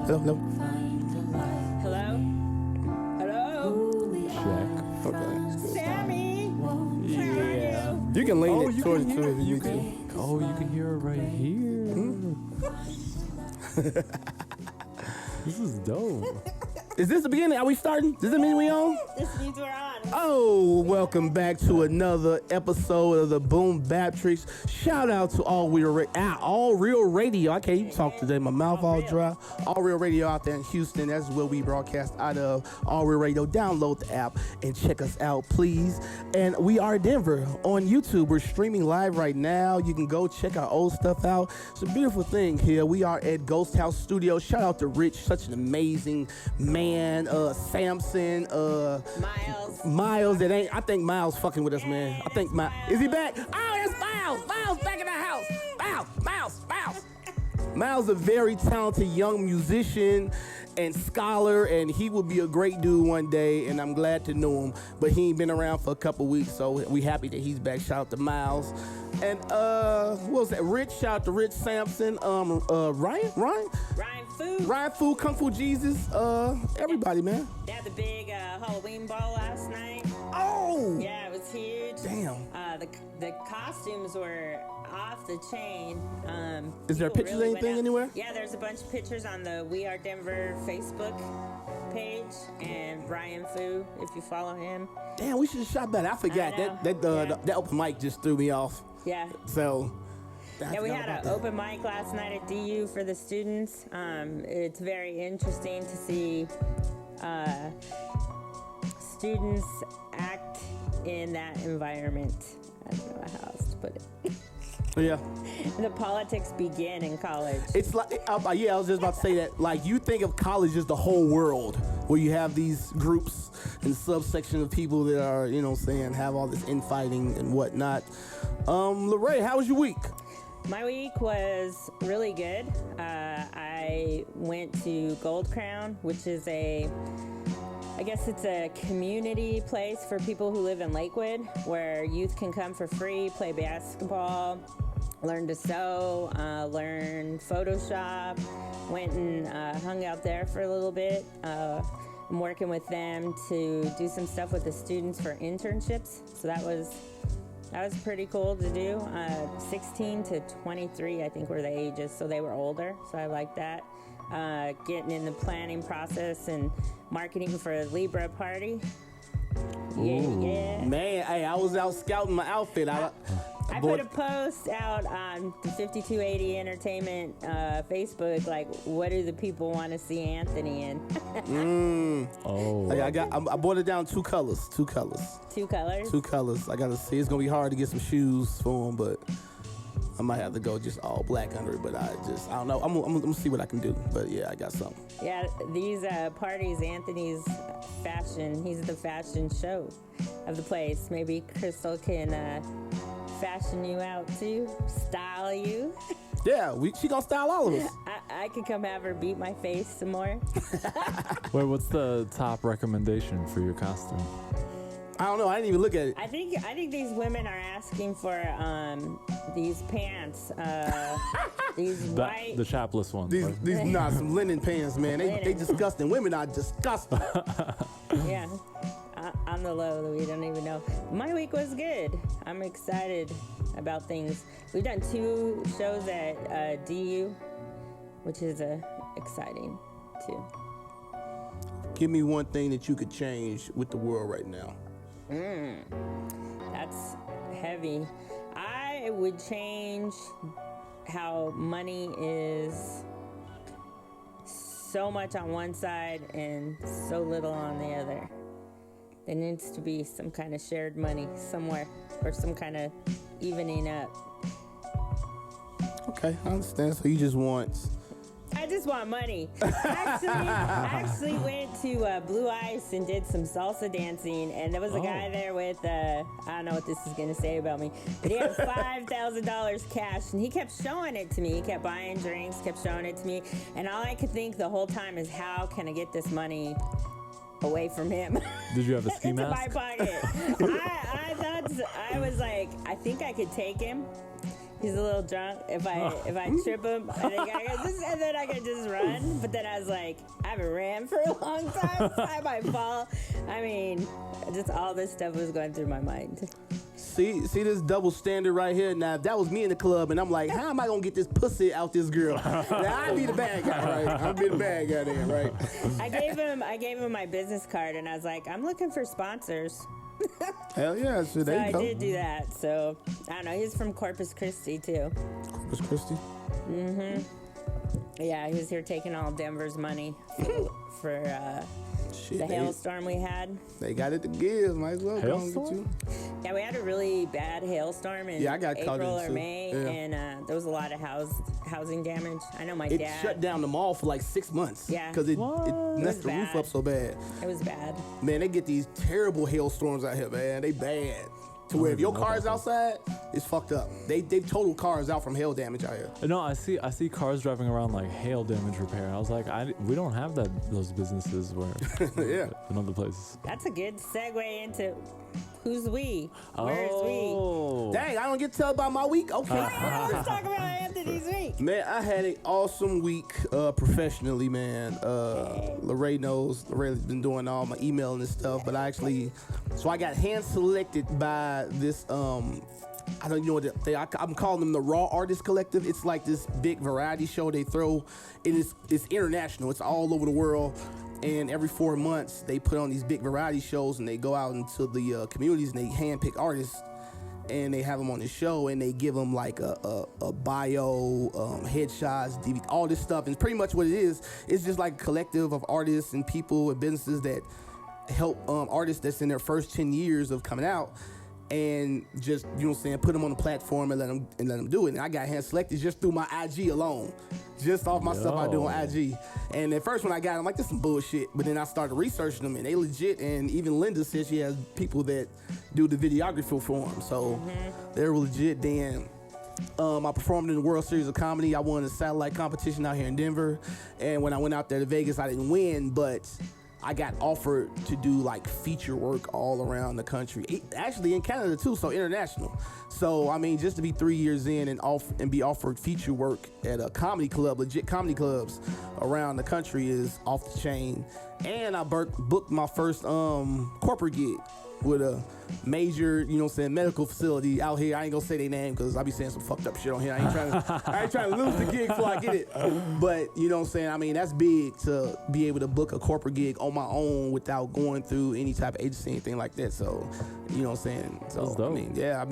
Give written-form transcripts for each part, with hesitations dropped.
Hello. Check. Okay. Sammy! Yeah. You can lean Oh, it you towards can hear it. it. You can hear it right here. This is dope. Is this the beginning? Are we starting? Does it mean we on? This means we're on. Oh, welcome back to another episode of the BoomBapTricks. Shout out to All Real Radio. I can't even talk today. My mouth all dry. All Real Radio out there in Houston. That's where we broadcast out of. All Real Radio. Download the app and check us out, please. And Wearedenver on YouTube. We're streaming live right now. You can go check our old stuff out. It's a beautiful thing here. We are at Ghost House Studio. Shout out to Rich, such an amazing man. Samson, Miles, I think Miles fucking with us, man. I think is he back? Oh, that's Miles. Miles back in the house. Miles. Miles, a very talented young musician and scholar, and he would be a great dude one day, and I'm glad to know him. But he ain't been around for a couple weeks, so we happy that he's back. Shout out to Miles. And what was that? Rich, shout out to Rich Sampson, Ryan Fu, Kung Fu Jesus, everybody, man. They had the big Halloween ball last night. Oh! Yeah, it was huge. Damn. The costumes were off the chain. Is there pictures of anything anywhere? Yeah, there's a bunch of pictures on the Wearedenver Facebook page, and Ryan Fu, if you follow him. Damn, we should have shot that. I forgot. That open mic just threw me off. Yeah. So... Yeah, we had an open mic last night at DU for the students. It's very interesting to see students act in that environment. I don't know how else to put it. Yeah. The politics begin in college. It's like, I was just about to say that. Like, you think of college as the whole world, where you have these groups and subsections of people that are, have all this infighting and whatnot. Lorraine, how was your week? My week was really good. I went to Gold Crown, which is I guess it's a community place for people who live in Lakewood, where youth can come for free, play basketball, learn to sew, learn Photoshop. Went and hung out there for a little bit. I'm working with them to do some stuff with the students for internships. So that was pretty cool to do. 16 to 23, I think, were the ages, so they were older, so I like that. Getting in the planning process and marketing for a Libra party. Yeah. Man, hey, I was out scouting my outfit. I put a post out on the 5280 Entertainment Facebook, like, what do the people want to see Anthony in? Oh. Hey, I bought it down two colors. Two colors? Two colors. I got to see. It's going to be hard to get some shoes for him, but I might have to go just all black under it, but I don't know. I'm going to see what I can do, but yeah, I got something. Yeah, these parties, Anthony's fashion, he's the fashion show of the place. Maybe Crystal can fashion you out too, style you. Yeah, she gonna style all of us. I could come have her beat my face some more. Wait, what's the top recommendation for your costume? I don't know. I didn't even look at it. I think these women are asking for these pants, these white, the chapless ones. These not some linen pants, man. They disgusting. Women are disgusting. Yeah. On the low, we don't even know. My week was good. I'm excited about things. We've done 2 shows at DU, which is exciting too. Give me one thing that you could change with the world right now. That's heavy. I would change how money is so much on one side and so little on the other. There needs to be some kind of shared money somewhere, or some kind of evening up. Okay, I understand. So you just want... I just want money. I actually went to Blue Ice and did some salsa dancing, and there was a guy there with, I don't know what this is going to say about me, but he had $5,000 cash, and he kept showing it to me. He kept buying drinks, kept showing it to me, and all I could think the whole time is, how can I get this money away from him? Did you have a ski mask? Into my pocket. I was like, I think I could take him. He's a little drunk. If I trip him, I think and then I can just run. But then I was like, I haven't ran for a long time, so I might fall. I mean, just all this stuff was going through my mind. See this double standard right here. Now, if that was me in the club, and I'm like, how am I gonna get this pussy out this girl? Now, I'd be the bad guy, right? I'd be the bad guy there, right? I gave him my business card, and I was like, I'm looking for sponsors. Hell yeah, so there you go. I did do that. So I don't know. He's from Corpus Christi too. Corpus Christi. Mm-hmm. Yeah, he was here taking all Denver's money for the hailstorm we had. They got it to give. Might as well go and get you. Yeah, we had a really bad hailstorm in April or May, and there was a lot of housing damage. I know my dad. It shut down the mall for like 6 months. Yeah. Because it messed the roof up so bad. It was bad. Man, they get these terrible hailstorms out here, man. They bad. To where if your car's outside, it's fucked up. They totaled cars out from hail damage out here. No, I see cars driving around like hail damage repair. I was like, we don't have those businesses where yeah. in other places. That's a good segue into who's we? Where's we? Dang, I don't get to tell about my week. Okay. Let's talk about Anthony's week. Man, I had an awesome week professionally, man. Lorraine knows. Lorraine's been doing all my emailing and stuff, but so I got hand selected by this, I don't know what I'm calling them the Raw Artist Collective. It's like this big variety show they throw. It's international. It's all over the world. And every 4 months, they put on these big variety shows, and they go out into the communities, and they handpick artists, and they have them on the show, and they give them like a bio, headshots, DVD, all this stuff. And pretty much what it is, it's just like a collective of artists and people and businesses that help artists that's in their first 10 years of coming out, and just, you know what I'm saying, put them on the platform and let them do it. And I got hand selected just through my IG alone, just off my stuff I do on IG. And at first when I got it, I'm like, this is some bullshit. But then I started researching them, and they legit. And even Linda said she has people that do the videography for them, so they're legit. Then I performed in the World Series of Comedy. I won a satellite competition out here in Denver, and when I went out there to Vegas, I didn't win, but I got offered to do like feature work all around the country, actually in Canada too, so international. So I mean, just to be 3 years in and be offered feature work at a comedy club, legit comedy clubs around the country is off the chain. And I booked my first corporate gig with a major, you know what I'm saying, medical facility out here. I ain't gonna say their name because I be saying some fucked up shit on here. I ain't trying to lose the gig before I get it. But you know what I'm saying, I mean, that's big to be able to book a corporate gig on my own without going through any type of agency, anything like that. So, you know what I'm saying? So I mean, yeah,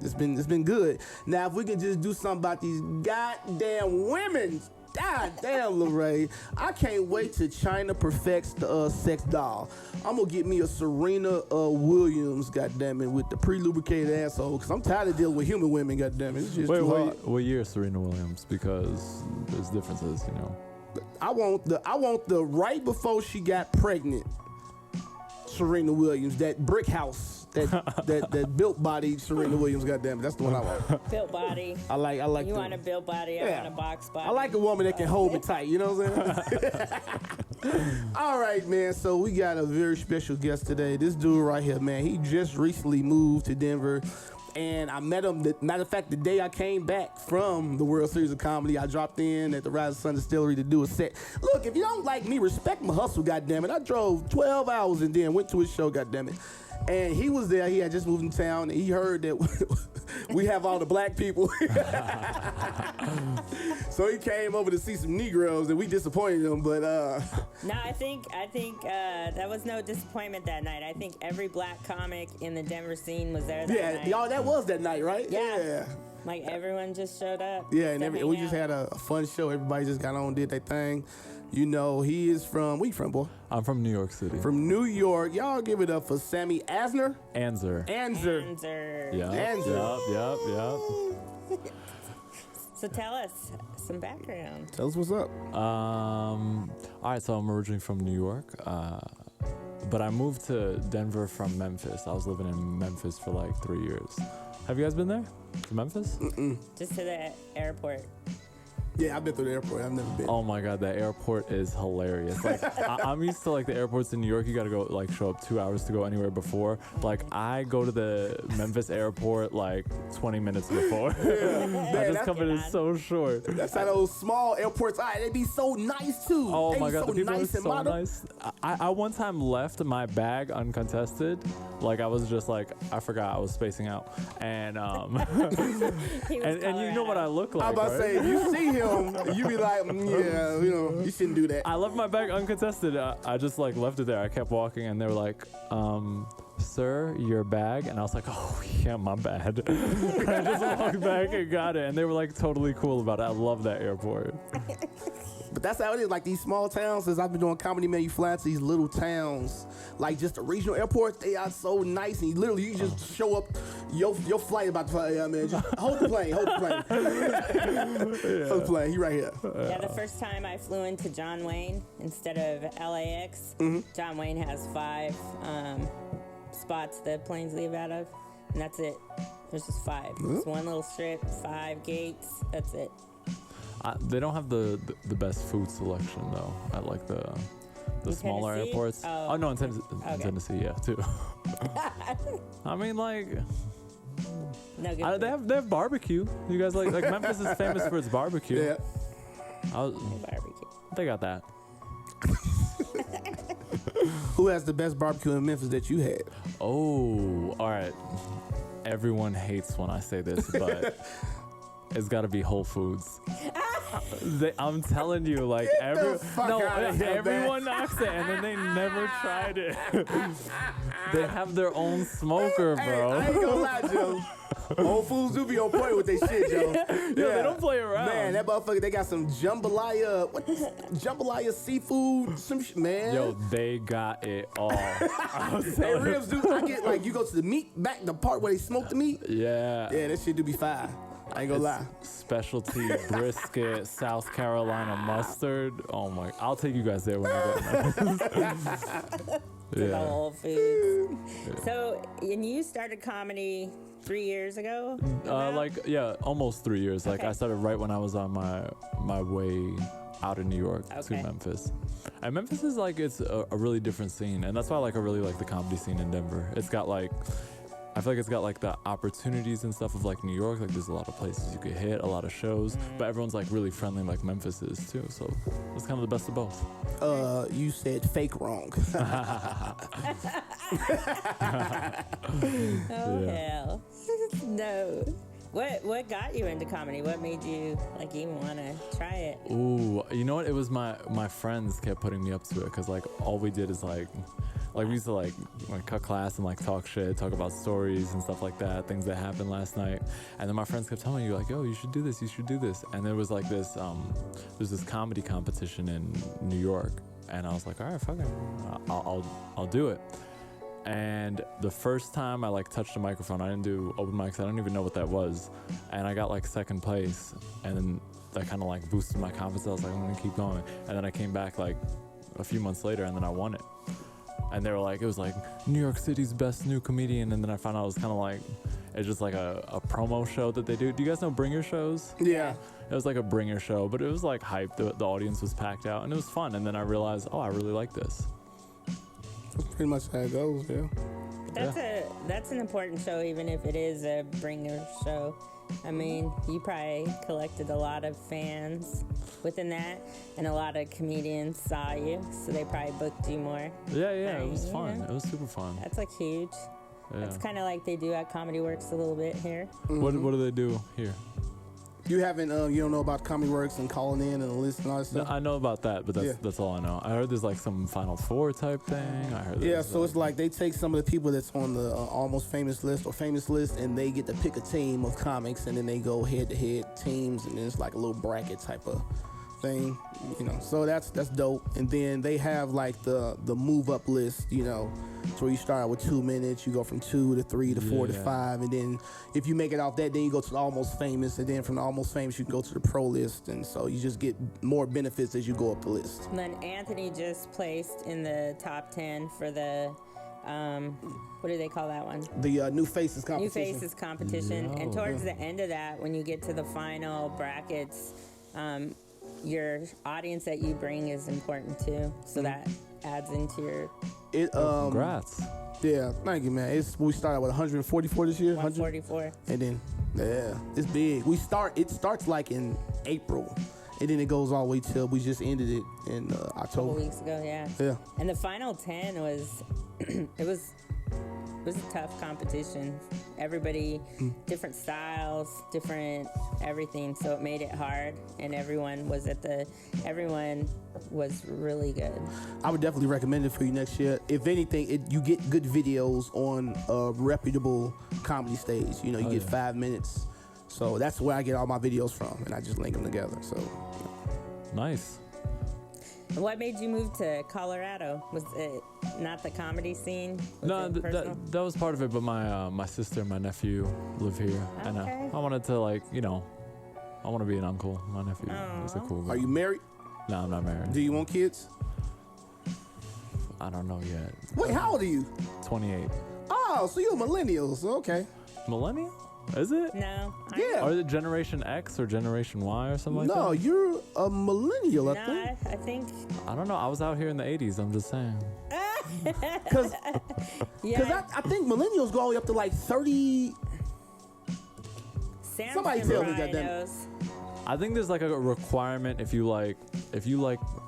it's been good. Now if we can just do something about these goddamn women. God damn, Lorraine. I can't wait till China perfects the sex doll. I'm gonna get me a Serena Williams, goddammit, with the pre-lubricated asshole, because I'm tired of dealing with human women, goddammit. It's just too hard. What year Serena Williams? Because there's differences, you know. I want the right before she got pregnant, Serena Williams, that brick house. That built body Serena Williams, goddamn it, that's the one I like. Built body. I like. You want a built body? I want a box body. I like a woman that can hold me tight. You know what I'm saying? All right, man. So we got a very special guest today. This dude right here, man. He just recently moved to Denver, and I met him. Matter of fact, the day I came back from the World Series of Comedy, I dropped in at the Rise of Sun Distillery to do a set. Look, if you don't like me, respect my hustle, goddamn it. I drove 12 hours and then went to his show, goddamn it. And he was there. He had just moved in town. And he heard that we have all the black people. So he came over to see some Negroes, and we disappointed him. But no, I think that was no disappointment that night. I think every black comic in the Denver scene was there that night. Y'all, that was that night, right? Yeah. Like everyone just showed up. Yeah, and we just had a fun show. Everybody just got on, did their thing. You know, he is from, where you from, boy? I'm from New York City. From New York. Y'all give it up for Sammy Asner? Anzer. Yep. So tell us some background. Tell us what's up. All right, so I'm originally from New York, but I moved to Denver from Memphis. I was living in Memphis for like 3 years. Have you guys been there? To Memphis? Mm-mm. Just to the airport. Yeah, I've been through the airport. I've never been. Oh my God, that airport is hilarious. Like, I'm used to like the airports in New York. You got to go like show up 2 hours to go anywhere before. Like, I go to the Memphis airport like 20 minutes before. I just come in is so short. That's how those small airports. They be so nice too. Oh they my be God, so the people nice are and so modern. nice. I one time left my bag uncontested. Like, I was just like, I forgot I was spacing out. And and you know what I look like, I'm about to say, if you see him, you be like, yeah, you shouldn't do that. I left my bag uncontested. I just like left it there. I kept walking and they were like, sir, your bag. And I was like, oh yeah, my bad. I just walked back and got it. And they were like totally cool about it. I love that airport. But that's how it is. Like these small towns, since I've been doing comedy, man, you fly into these little towns. Like just the regional airports, they are so nice. And you just show up, your flight about to fly. Yeah, man, just hold the plane. Hold the plane. He right here. Yeah, the first time I flew into John Wayne instead of LAX, John Wayne has 5 spots the planes leave out of, and that's it. There's just 5. It's one little strip, 5 gates. That's it. They don't have the best food selection though at like the smaller Tennessee? airports. Oh. No, in Tennessee, Okay. Tennessee, yeah, too. I mean, like, No good. they have barbecue. You guys like Memphis is famous for its barbecue. Yeah. Barbecue. They got that. Who has the best barbecue in Memphis that you had? Oh, all right. Everyone hates when I say this, but it's got to be Whole Foods. I'm telling you, like everyone knocks it, and then they never tried it. They have their own smoker, bro. I ain't gonna lie, Joe. Whole Foods do be on point with their shit, Joe. Yo, they don't play around. Man, that motherfucker, they got some jambalaya, jambalaya seafood, some shit, man. Yo, they got it all. They ribs do. I get like you go to the meat back, the part where they smoke the meat. Yeah. Yeah, that shit do be fire. I ain't gonna lie. Specialty brisket, South Carolina mustard. Oh my! I'll take you guys there when we go. The Whole Foods. So, and you started comedy 3 years ago? Almost 3 years. Like Okay. I started right when I was on my way out of New York Okay. to Memphis. And Memphis is like it's a really different scene, and that's why I really like the comedy scene in Denver. It's got like. I feel like it's got like the opportunities and stuff of like New York. Like there's a lot of places you could hit, a lot of shows, but everyone's like really friendly like Memphis is too. So it's kind of the best of both. You said fake wrong. Hell. No. What got you into comedy? What made you like even want to try it? Ooh, you know what? It was my friends kept putting me up to it because like all we did is like we used to like cut class and like talk shit, talk about stories and stuff like that, things that happened last night. And then my friends kept telling me like, yo, you should do this, you should do this. And there was like this there's this comedy competition in New York, and I was like, all right, fuck it, I'll do it. And the first time I like touched a microphone, I didn't do open mics. I don't even know what that was. And I got like second place, and then that kind of like boosted my confidence. I was like, I'm gonna keep going. And then I came back like a few months later, and then I won it. And they were like, it was like New York City's best new comedian. And then I found out it was kind of like, it's just like a promo show that they do. Do you guys know Bringer shows? Yeah. It was like a Bringer show, but it was like hype. The audience was packed out, and it was fun. And then I realized, oh, I really like this. That's pretty much how it goes, yeah. That's an important show, even if it is a bringer show. I mean, you probably collected a lot of fans within that, and a lot of comedians saw you, so they probably booked you more. Yeah, it was You fun. know? It was super fun. That's like huge. Yeah. That's kind of like they do at Comedy Works a little bit here. What do they do here? You haven't, you don't know about Comedy Works and calling in and the list and all that No, stuff? I know about that, but that's all I know. I heard there's like some Final Four type thing. I heard. Yeah, so it's like they take some of the people that's on the Almost Famous list or Famous list, and they get to pick a team of comics, and then they go head-to-head teams, and then it's like a little bracket type of thing, you know. So that's dope. And then they have like the move up list, you know, so you start out with 2 minutes, you go from 2 to 3 to 4 to 5, and then if you make it off that, then you go to the Almost Famous, and then from the Almost Famous you can go to the pro list, and so you just get more benefits as you go up the list. And then Anthony just placed in the top 10 for the, what do they call that one? The New Faces New competition. Faces competition. And towards the end of that, when you get to the final brackets, your audience that you bring is important too. So that adds into your Congrats. Yeah, thank you, man. We started with 144 this year. 144. And then it's big. It starts like in April, and then it goes all the way till we just ended it in A couple October. weeks ago, yeah. Yeah. And the final 10 was it was a tough competition. Everybody, different styles, different everything. So it made it hard, and everyone was really good. I would definitely recommend it for you next year. If anything, you get good videos on a reputable comedy stage. You know, you get 5 minutes. So that's where I get all my videos from, and I just link them together. So Nice. And what made you move to Colorado? Was it not the comedy scene? Was No, it personal? that was part of it, but my sister and my nephew live here. And Okay. I wanted to, like, you know, I want to be an uncle. My nephew is a cool guy. are you married? No, I'm not married. Do you want kids? I don't know yet. Wait, how old are you? 28. Oh, so you're a millennial. So okay. Millennial? Is it? No. Yeah. Or is it Generation X or Generation Y or something like No, that? you're a millennial, I No, think. I think. I don't know. I was out here in the 80s. I'm just saying. Because Yeah. I think millennials go all the way up to like 30. Samson somebody tell me, probably goddamn it. knows. I think there's like a requirement if you like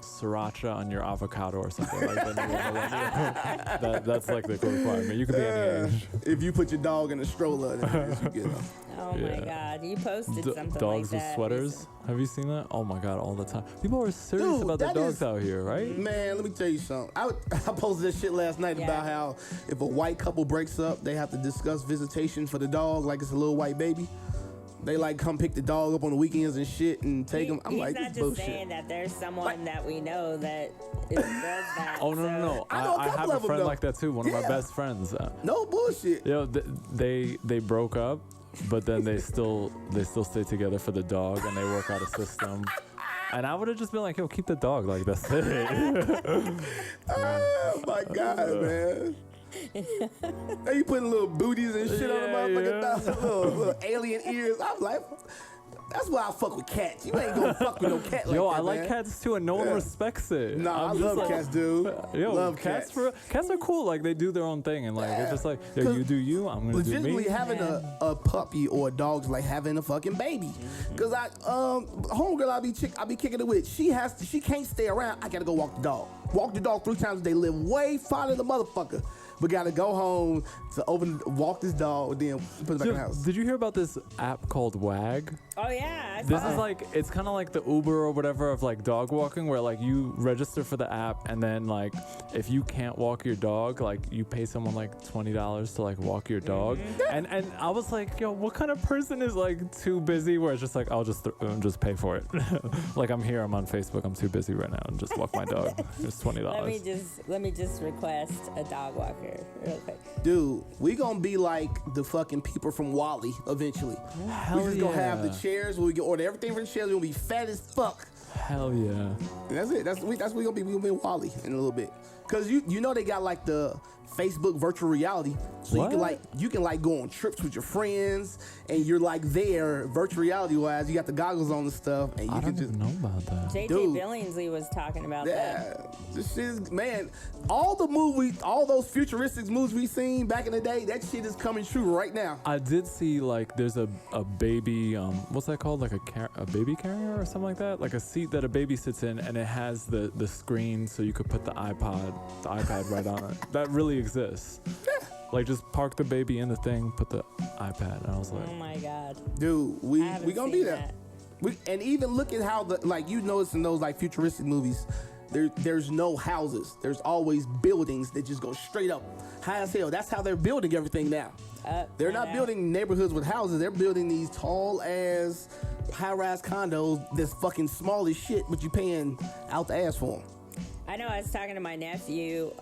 sriracha on your avocado or something like that. That's like the requirement. You can be any age. If you put your dog in a stroller, then you get them. Oh my Yeah. God, you posted something Dogs like with that. sweaters. recently. Have you seen that? Oh my God, all the time. People are serious Dude, about their that dogs is- out here, right? Man, let me tell you something. I posted this shit last night Yeah. about how if a white couple breaks up, they have to discuss visitation for the dog like it's a little white baby. They like come pick the dog up on the weekends and shit and take him. I'm He's like, not this just bullshit. saying that there's someone Like- that we know that does that. Oh no, so- no, no! I know a I couple have a of 'em, friend though. like that too. One of my Yeah. best friends. No bullshit. They broke up, but then they still stay together for the dog, and they work out a system. And I would have just been like, "Yo, keep the dog." Like that's it. Oh my God, man. Now you putting little booties and shit on the Yeah, motherfucking yeah. dog, little alien ears. I'm like, that's why I fuck with cats. You ain't gonna fuck with no cat like Yo, that, I like man. cats too, and no one Yeah. respects it. Nah, I I'm just love like, cats, dude. Yo, love cats cats. cats are cool. Like they do their own thing, and like it's just like, yo, you do you. I'm gonna do Legitimately me. having a puppy or a dog's like having a fucking baby. Cause I homegirl I be kicking it with. She can't stay around. I gotta go walk the dog. Walk the dog 3 times a day. Live way farther than the motherfucker. But gotta go home to walk this dog, then put it back in the house. Did you hear about this app called Wag? Oh yeah. I This saw is it. like, it's kind of like the Uber or whatever of like dog walking, where like you register for the app, and then like if you can't walk your dog, like you pay someone like $20 to like walk your dog. And I was like, yo, what kind of person is like too busy where it's just like, I'll just pay for it. Like I'm here, I'm on Facebook, I'm too busy right now, and just walk my dog. It's $20. Let me just request a dog walker real quick. Dude, we gonna be like the fucking people from Wall-E eventually. Hell We just gonna have the yeah. chairs where we can order everything for the chairs. We gonna be fat as fuck. Hell yeah. And that's it. That's what we gonna be. We gonna be Wall-E in a little bit. Cause you know they got like the Facebook virtual reality, so What? you can go on trips with your friends, and you're like there virtual reality wise. You got the goggles on and stuff, and you I can don't just even know about that. JJ Dude. Billingsley was talking about that. yeah. This shit is, man. All those futuristic movies we seen back in the day, that shit is coming true right now. I did see like there's a baby what's that called, like a baby carrier or something like that, like a seat that a baby sits in, and it has the screen so you could put the iPad right on it. That really exists. Like just park the baby in the thing, put the iPad, and I was like, Oh my God. Dude, we haven't gonna seen be there. And even look at how you notice in those like futuristic movies, there's no houses. There's always buildings that just go straight up high as hell. That's how they're building everything now. They're not building neighborhoods with houses. They're building these tall ass high-rise condos that's fucking small as shit, but you paying out the ass for them. I know I was talking to my nephew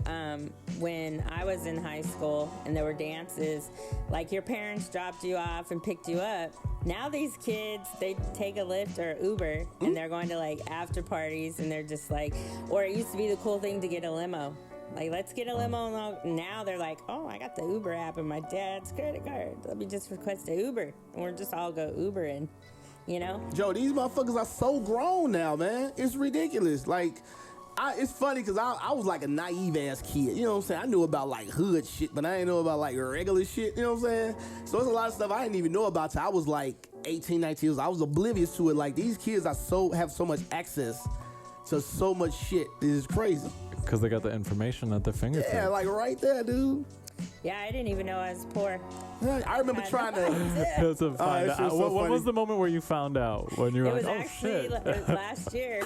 when I was in high school and there were dances, like your parents dropped you off and picked you up. Now these kids, they take a Lyft or Uber and they're going to like after parties, and they're just like, or it used to be the cool thing to get a limo. Like, let's get a limo. Now they're like, oh, I got the Uber app in my dad's credit card. Let me just request a Uber. And we're just all go Uber and you know? Joe, these motherfuckers are so grown now, man. It's ridiculous. Like, it's funny because I was like a naive ass kid. You know what I'm saying? I knew about like hood shit, but I didn't know about like regular shit. You know what I'm saying? So there's a lot of stuff I didn't even know about till I was like 18, 19 years old. I was oblivious to it. Like, these kids have so much access to so much shit. It is crazy. Because they got the information at their fingertips. Yeah, like right there, dude. Yeah, I didn't even know I was poor. I remember trying to. That's a find out. so What was the moment where you found out? When you were It was like, oh actually shit. it was last year.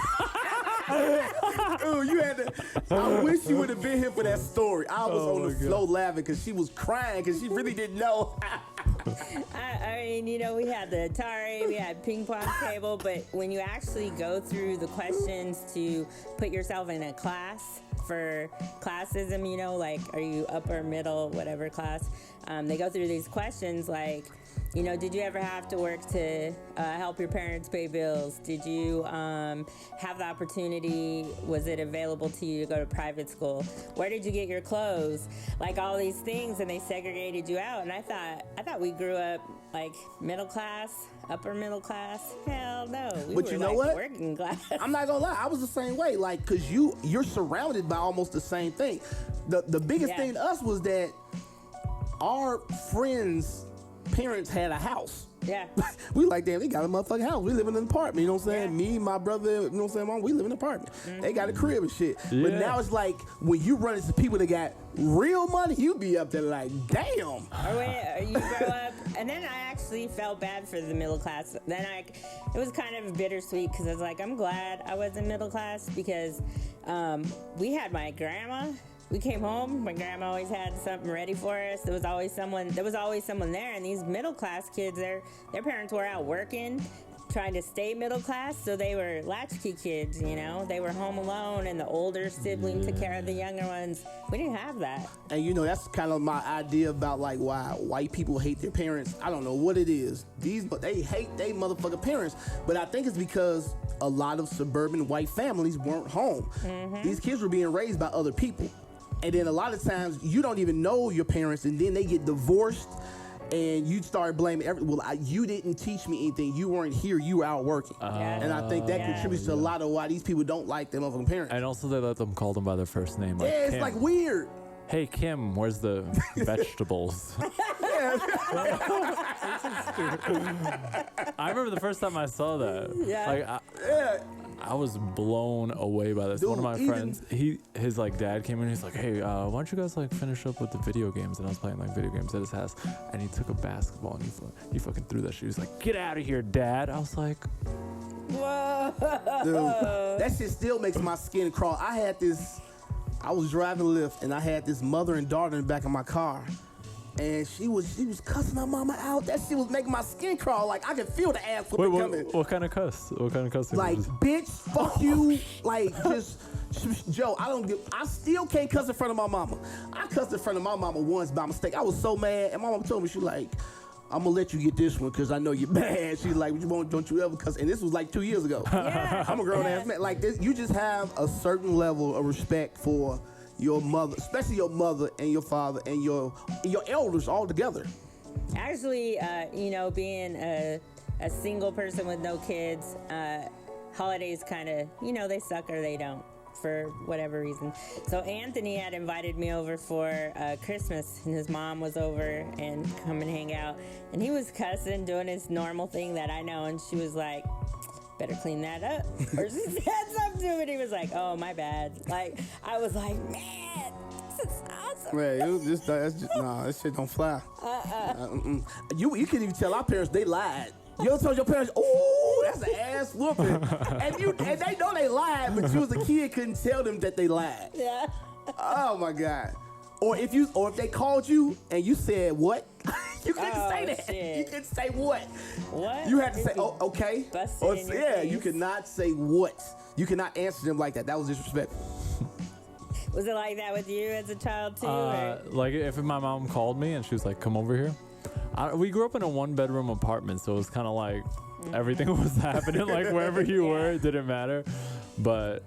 Ooh, you had to. I wish you would have been here for that story. I was on the floor laughing because she was crying because she really didn't know. I mean, you know, we had the Atari, we had ping pong table, but when you actually go through the questions to put yourself in a class for classism, you know, like, are you upper, middle, whatever class, they go through these questions like, you know, did you ever have to work to help your parents pay bills? Did you have the opportunity? Was it available to you to go to private school? Where did you get your clothes? Like all these things, and they segregated you out. And I thought we grew up like middle class, upper middle class. Hell no. We But were you know like what? Working class. I'm not gonna lie, I was the same way. Like, cause you're surrounded by almost the same thing. The biggest thing to us was that our friends' parents had a house. Yeah. We like, damn, they got a motherfucking house. We live in an apartment, you know what I'm saying? Yeah. Me, my brother, you know what I'm saying, mom, we live in an apartment. They got a crib and shit. Yeah. But now it's like, when you run into people that got real money, you be up there like, damn. Or when you grow up, and then I actually felt bad for the middle class. Then it was kind of bittersweet because I was like, I'm glad I wasn't middle class because we had my grandma. We came home. My grandma always had something ready for us. There was always someone there. And these middle class kids, their parents were out working, trying to stay middle class. So they were latchkey kids, you know. They were home alone, and the older sibling took care of the younger ones. We didn't have that. And you know, that's kind of my idea about like why white people hate their parents. I don't know what it is. But they hate their motherfucking parents. But I think it's because a lot of suburban white families weren't home. These kids were being raised by other people. And then a lot of times you don't even know your parents, and then they get divorced, and you start blaming you didn't teach me anything. You weren't here. You were out working. And I think that contributes to a lot of why these people don't like their motherfucking parents. And also they let them call them by their first name. Like, Yeah, it's Kim. like weird. Hey Kim, where's the vegetables? I remember the first time I saw that. Yeah. Like, I was blown away by this. Dude, One of my friends, his like dad came in. He's like, "Hey, why don't you guys like finish up with the video games?" And I was playing like video games at his house, and he took a basketball and he fucking threw that shit. He was like, "Get out of here, Dad!" I was like, Whoa. Dude, that shit still makes my skin crawl. I was driving Lyft, and I had this mother and daughter in the back of my car. And she was cussing my mama out. That shit was making my skin crawl. Like, I could feel the ass whooping coming. What kind of cuss? What kind of cuss? Like, bitch, fuck you. Like, just, Joe, I still can't cuss in front of my mama. I cussed in front of my mama once by mistake. I was so mad. And my mama told me, she like, I'm gonna let you get this one because I know you're bad. She's like, don't you ever cuss. And this was like 2 years ago. Yeah. I'm a grown ass man. Like this, you just have a certain level of respect for your mother, especially your mother and your father and your elders all together. Actually, you know, being a single person with no kids, holidays kind of, you know, they suck or they don't for whatever reason. So Anthony had invited me over for Christmas, and his mom was over and come and hang out. And he was cussing, doing his normal thing that I know, and she was like, better clean that up. Or she said something to him, and he was like, oh, my bad. Like, I was like, man, this is awesome. Man, that shit don't fly. You can even tell our parents they lied. You ever told your parents, oh, that's an ass whooping. and they know they lied, but you as a kid couldn't tell them that they lied. Yeah. Oh my God. Or if they called you and you said what? You couldn't say that. Shit. You couldn't say what. What? You had to say, oh, okay. Busted in your face. You could not say what. You cannot answer them like that. That was disrespectful. Was it like that with you as a child too? Or? Like if my mom called me and she was like, "Come over here." We grew up in a 1-bedroom apartment, so it was kind of like everything was happening. Like wherever you were, it didn't matter. But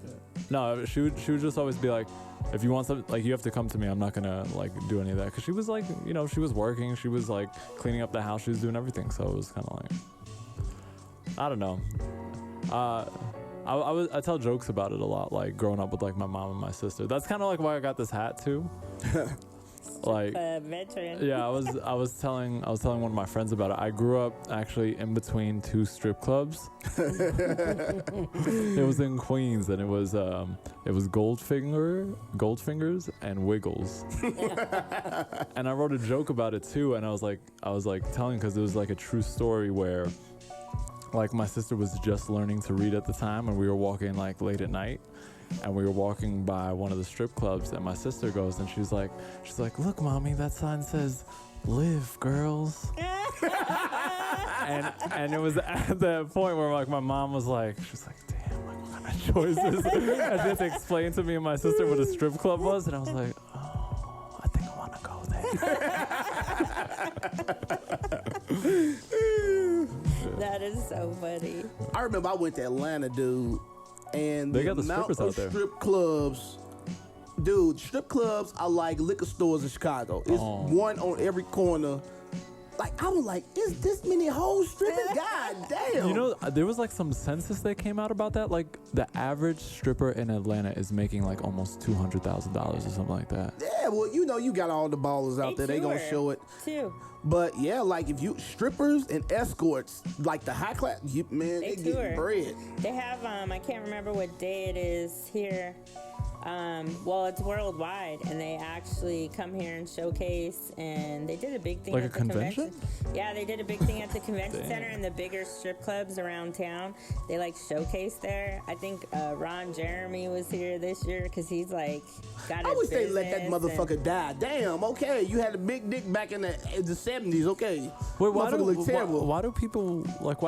no, she would just always be like, if you want something, like, you have to come to me. I'm not gonna like do any of that, because she was like, you know, she was working, she was like cleaning up the house, she was doing everything. So it was kind of like, I don't know. I tell jokes about it a lot, like growing up with like my mom and my sister. That's kind of like why I got this hat too. Like veteran. Yeah, I was telling one of my friends about it. I grew up actually in between two strip clubs. It was in Queens, and it was Goldfingers and Wiggles. And I wrote a joke about it too, and I was like telling, because it was like a true story where like my sister was just learning to read at the time, and we were walking like late at night. And we were walking by one of the strip clubs, and my sister goes and she's like, look, mommy, that sign says "Live, girls." and it was at that point where like my mom was like, she's like, damn, like what kind of choices? And she had to explain to me and my sister what a strip club was, and I was like, oh, I think I want to go there. That is so funny. I remember I went to Atlanta, dude. And they got the amount strippers out of there. Strip clubs, dude. Strip clubs are like liquor stores in Chicago. It's one on every corner. Like I was like, is this many hoes stripping? God damn. You know, there was like some census that came out about that. Like the average stripper in Atlanta is making like almost $200,000 or something like that. Yeah, well, you know, you got all the ballers out there. They gonna show it too. But yeah, like if you strippers and escorts, like the high class, they get bread. They have I can't remember what day it is here. Well, it's worldwide, and they actually come here and showcase, and they did a big thing like at the convention. Yeah, they did a big thing at the convention center and the bigger strip clubs around town. They like showcase there. I think Ron Jeremy was here this year because he's like got his I wish they let that business motherfucker die. Damn, okay, you had a big dick back in the 70s, okay. Wait, why are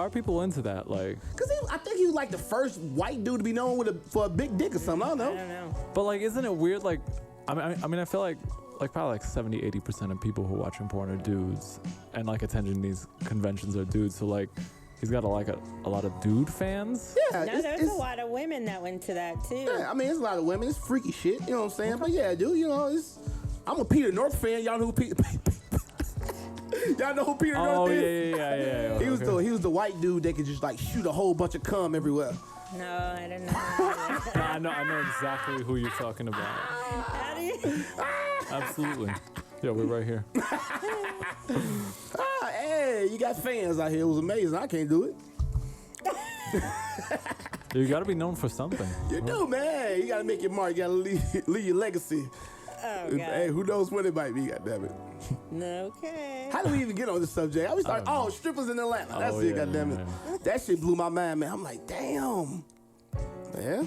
people into that? Like, because I think he was like the first white dude to be known for a big dick or something. I don't know. But like, isn't it weird? Like, I mean, I feel like probably like 70-80% of people who are watching porn are dudes, and like attending these conventions are dudes. So like, he's got a lot of dude fans. Yeah, no, there's a lot of women that went to that too. Yeah, I mean, it's a lot of women. It's freaky shit. You know what I'm saying? But yeah, dude, you know, I'm a Peter North fan. Y'all know who Peter. Y'all know who Peter North is? Yeah. He was the white dude that could just like shoot a whole bunch of cum everywhere. No, I don't know. No, I know exactly who you're talking about. How do you? Absolutely. Yeah, we're right here. Hey, you got fans out here. It was amazing. I can't do it. You got to be known for something. You do, man. You got to make your mark. You got to leave your legacy. Oh, God. Hey, who knows when it might be, goddammit. Okay. How do we even get on this subject? I always start, strippers in Atlanta. That's it, goddammit. Yeah. That shit blew my mind, man. I'm like, damn. Yeah.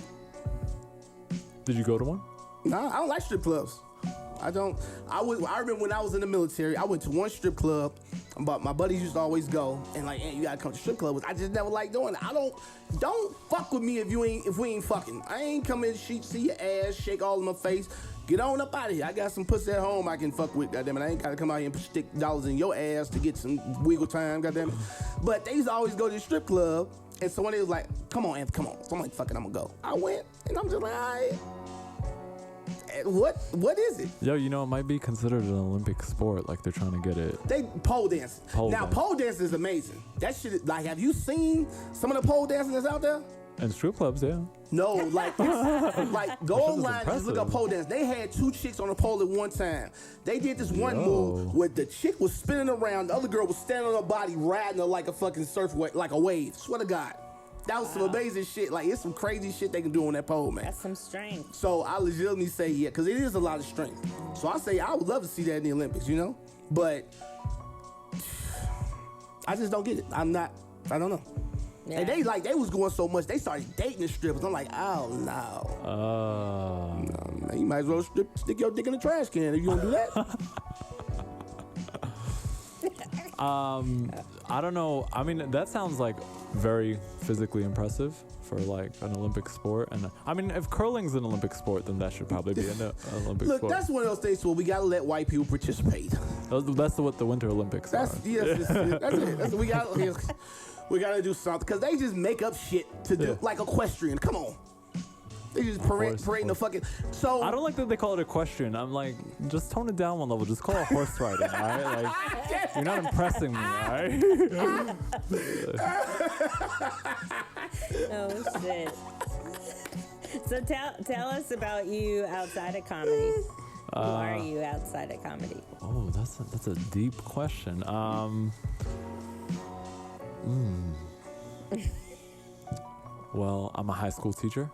Did you go to one? Nah, I don't like strip clubs. I don't. I remember when I was in the military, I went to one strip club, but my buddies used to always go, and like, hey, you gotta come to strip club. I just never liked doing it. Don't fuck with me if we ain't fucking. I ain't coming to see your ass, shake all in my face. Get on up out of here. I got some pussy at home I can fuck with, goddammit. I ain't gotta come out here and stick dollars in your ass to get some wiggle time, goddammit. But they used to always go to the strip club, and so when they was like, come on, Anth, come on. So I'm like, fuck it, I'm gonna go. I went, and I'm just like, all right. What is it? Yo, you know, it might be considered an Olympic sport. Like they're trying to get it. They pole dancing. Pole dancing is amazing. That shit is, like, have you seen some of the pole dancing that's out there? And strip clubs, yeah. No, like go online and just look up pole dance. They had two chicks on a pole at one time. They did this one move where the chick was spinning around, the other girl was standing on her body, riding her like a fucking like a wave. Swear to God. That was some amazing shit. Like, it's some crazy shit they can do on that pole, man. That's some strength. So I legitimately say, yeah, because it is a lot of strength. So I say I would love to see that in the Olympics, you know? But I just don't get it. I don't know. Yeah. And they was going so much, they started dating the strippers. I'm like, oh, no. No, man, you might as well stick your dick in the trash can if you don't do that. I don't know. I mean, that sounds like very physically impressive for like an Olympic sport. And I mean, if curling's an Olympic sport, then that should probably be an Olympic sport. Look, that's one of those things where we gotta let white people participate. That's what the Winter Olympics are. That's it. We gotta do something because they just make up shit to do, like equestrian. Come on. They just Horse, parading the fucking. So I don't like that they call it a question. I'm like, just tone it down one level. Just call it horse riding, all right? Like, you're not impressing me, all right? Oh shit. So tell us about you outside of comedy. Who are you outside of comedy? Oh, that's a deep question. Well, I'm a high school teacher.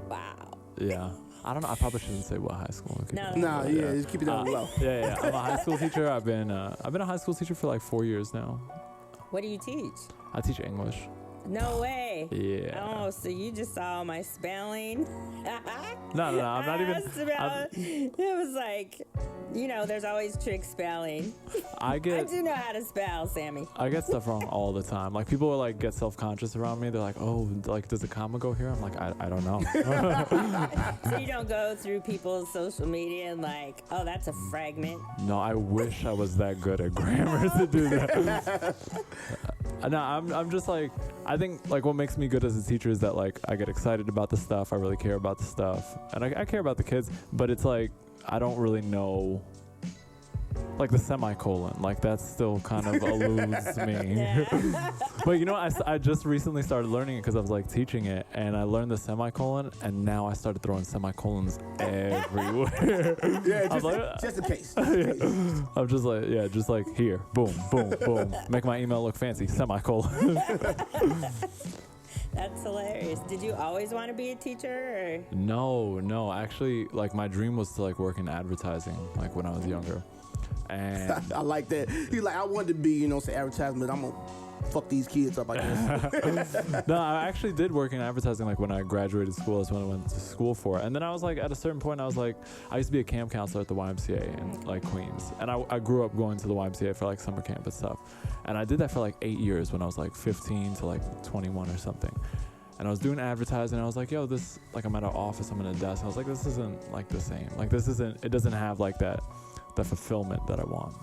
Wow. Yeah. I don't know. I probably shouldn't say what high school. Okay. nah, yeah, just keep it down low. Yeah. I'm a high school teacher. I've been a high school teacher for like 4 years now. What do you teach? I teach English. No way. Yeah. Oh, so you just saw my spelling? No. I'm not even. It was like, there's always trick spelling. I I get. do know how to spell, Sammy. I get stuff wrong all the time. Like people will like get self-conscious around me. They're like, "Oh, like does a comma go here?" I'm like, I don't know. So you don't go through people's social media and like, oh, that's a fragment. No, I wish I was that good at grammar to do that. No, I'm just like, I think like what makes me good as a teacher is that like I get excited about the stuff. I really care about the stuff, and I care about the kids. But it's like I don't really know. Like the semicolon, like that still kind of eludes me. Yeah. But I just recently started learning it because I was like teaching it, and I learned the semicolon, and now I started throwing semicolons everywhere. Yeah, I'm like, just in case. I'm just like here, boom, boom, boom, make my email look fancy, semicolon. That's hilarious. Did you always want to be a teacher? Or? No, actually, like my dream was to like work in advertising, like when I was younger. And I like that. He's like, I wanted to be, say advertisement. I'm gonna fuck these kids up, I guess. No, I actually did work in advertising. Like when I graduated school, that's when I went to school for it. And then I was like, at a certain point, I was like, I used to be a camp counselor at the YMCA in like Queens, and I grew up going to the YMCA for like summer camp and stuff. And I did that for like 8 years when I was like 15 to like 21 or something. And I was doing advertising. And I was like, yo, this like I'm at an office, I'm in a desk. I was like, this isn't like the same. Like it doesn't have like the fulfillment that I want.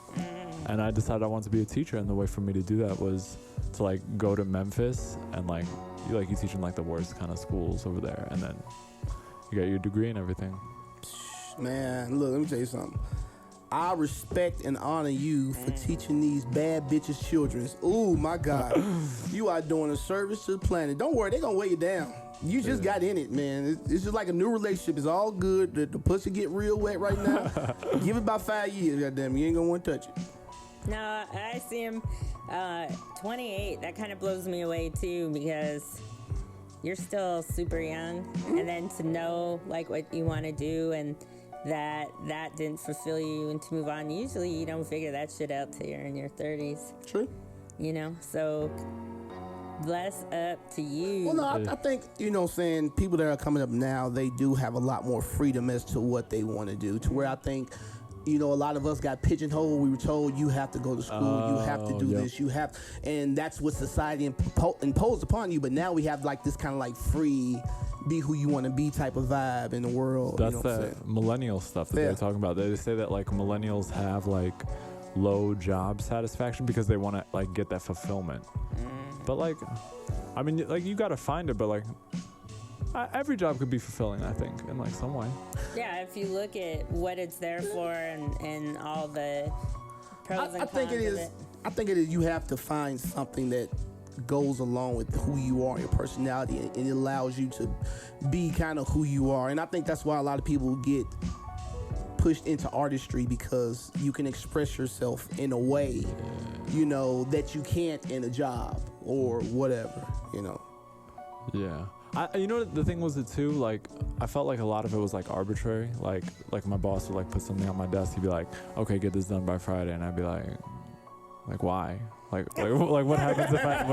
And I decided I wanted to be a teacher, and the way for me to do that was to like go to Memphis and like you teach in like the worst kind of schools over there, and then you got your degree and everything. Man, look, let me tell you something. I respect and honor you for teaching these bad bitches' children. Oh my God. You are doing a service to the planet. Don't worry, they're gonna weigh you down. You just got in it, man. It's just like a new relationship. It's all good. The pussy get real wet right now. Give it about 5 years, goddamn. You ain't gonna want to touch it. No, I see him 28. That kind of blows me away too, because you're still super young. And then to know like what you want to do and that didn't fulfill you and to move on. Usually you don't figure that shit out till you're in your 30s. True. So bless up to you. Well, no, I think, saying people that are coming up now, they do have a lot more freedom as to what they want to do, to where I think, a lot of us got pigeonholed. We were told you have to go to school, you have to do this, and that's what society imposed upon you. But now we have like this kind of like free, be who you want to be type of vibe in the world. That's that millennial stuff that they're talking about. They say that like millennials have like low job satisfaction because they want to like get that fulfillment. But like, I mean, like you got to find it, but like every job could be fulfilling, I think, in like some way. Yeah, if you look at what it's there for and all the pros and cons think it is. of it. I think it is. You have to find something that goes along with who you are, your personality, and it allows you to be kind of who you are. And I think that's why a lot of people get pushed into artistry, because you can express yourself in a way, that you can't in a job or whatever, Yeah. The thing was too, like, I felt like a lot of it was like arbitrary. Like my boss would like put something on my desk. He'd be like, okay, get this done by Friday. And I'd be like why? Like what happens if I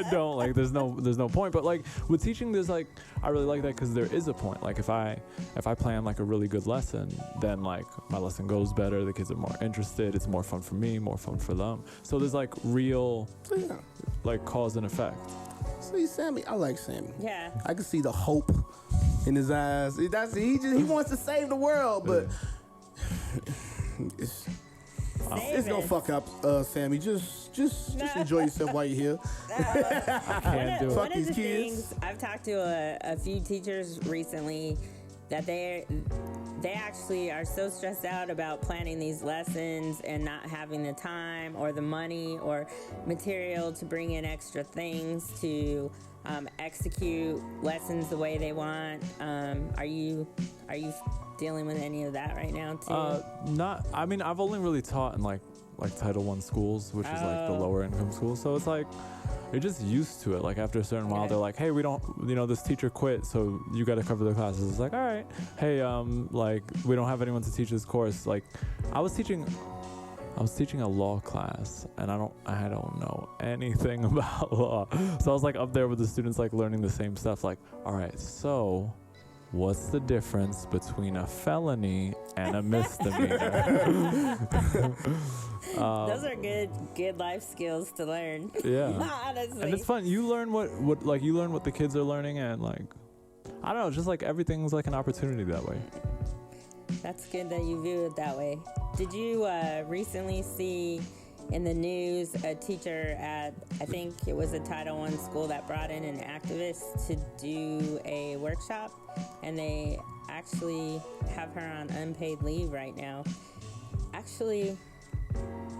don't? Like there's no point. But like with teaching, there's like, I really like that because there is a point. Like if I plan like a really good lesson, then like my lesson goes better. The kids are more interested. It's more fun for me, more fun for them. So there's like real like cause and effect. See, Sammy, I like Sammy. Yeah. I can see the hope in his eyes. He wants to save the world, but It's gonna fuck up, Sammy. Just enjoy yourself while you're here. Can't do it. One of these the kids. things I've talked to a few teachers recently that they actually are so stressed out about planning these lessons and not having the time or the money or material to bring in extra things to execute lessons the way they want. Are you dealing with any of that right now too? Not. I mean, I've only really taught in like Title I schools, which is like the lower income schools. So it's like you're just used to it. Like after a certain while, they're like, "Hey, we don't, this teacher quit, so you got to cover the classes." It's like, "All right, hey, like we don't have anyone to teach this course." Like I was teaching a law class, and I don't know anything about law. So I was like up there with the students, like learning the same stuff. Like, all right, so what's the difference between a felony and a misdemeanor? Those are good life skills to learn. Yeah, honestly. and it's fun. You learn what the kids are learning, and like I don't know, just like everything's like an opportunity that way. That's good that you view it that way. Did you recently see in the news a teacher at, I think it was a Title I school, that brought in an activist to do a workshop, and they actually have her on unpaid leave right now? Actually,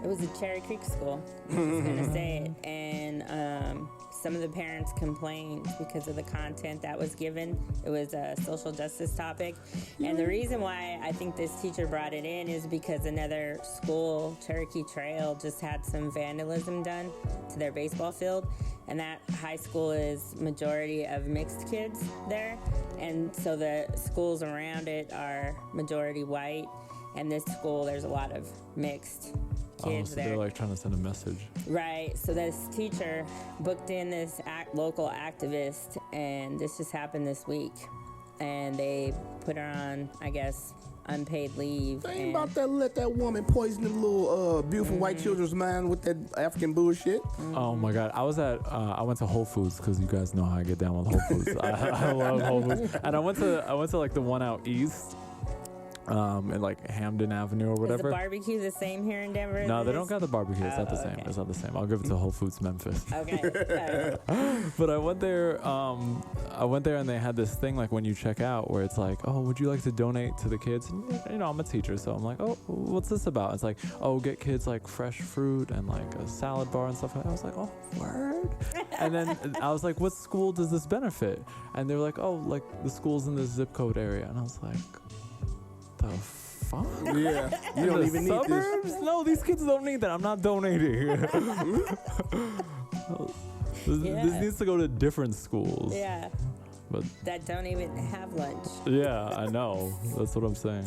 it was a Cherry Creek school. I'm just going to say it. And some of the parents complained because of the content that was given. It was a social justice topic. And the reason why I think this teacher brought it in is because another school, Cherokee Trail, just had some vandalism done to their baseball field. And that high school is majority of mixed kids there. And so the schools around it are majority white. And this school, there's a lot of mixed kids so there. they're like trying to send a message. Right. So this teacher booked in this local activist, and this just happened this week. And they put her on, I guess, unpaid leave. They ain't about to let that woman poison the little beautiful white children's mind with that African bullshit. Oh my God. I went to Whole Foods because you guys know how I get down with Whole Foods. I love Whole Foods. And I went to like the one out east. In like Hamden Avenue or whatever. Is the barbecue the same here in Denver? No, they don't got the barbecue. It's not the same. Okay. It's not the same. I'll give it to Whole Foods Memphis. Okay. But I went there. And they had this thing like when you check out where it's like, "Oh, would you like to donate to the kids?" And, I'm a teacher, so I'm like, "Oh, what's this about?" It's like, "Oh, get kids like fresh fruit and like a salad bar and stuff." I was like, "Oh, word." And then I was like, "What school does this benefit?" And they were like, "Oh, like the school's in this zip code area." And I was like, the fuck? Yeah, you don't even need suburbs? this. No, these kids don't need that. I'm not donating. This needs to go to different schools. Yeah. But That don't even have lunch. yeah, I know. That's what I'm saying.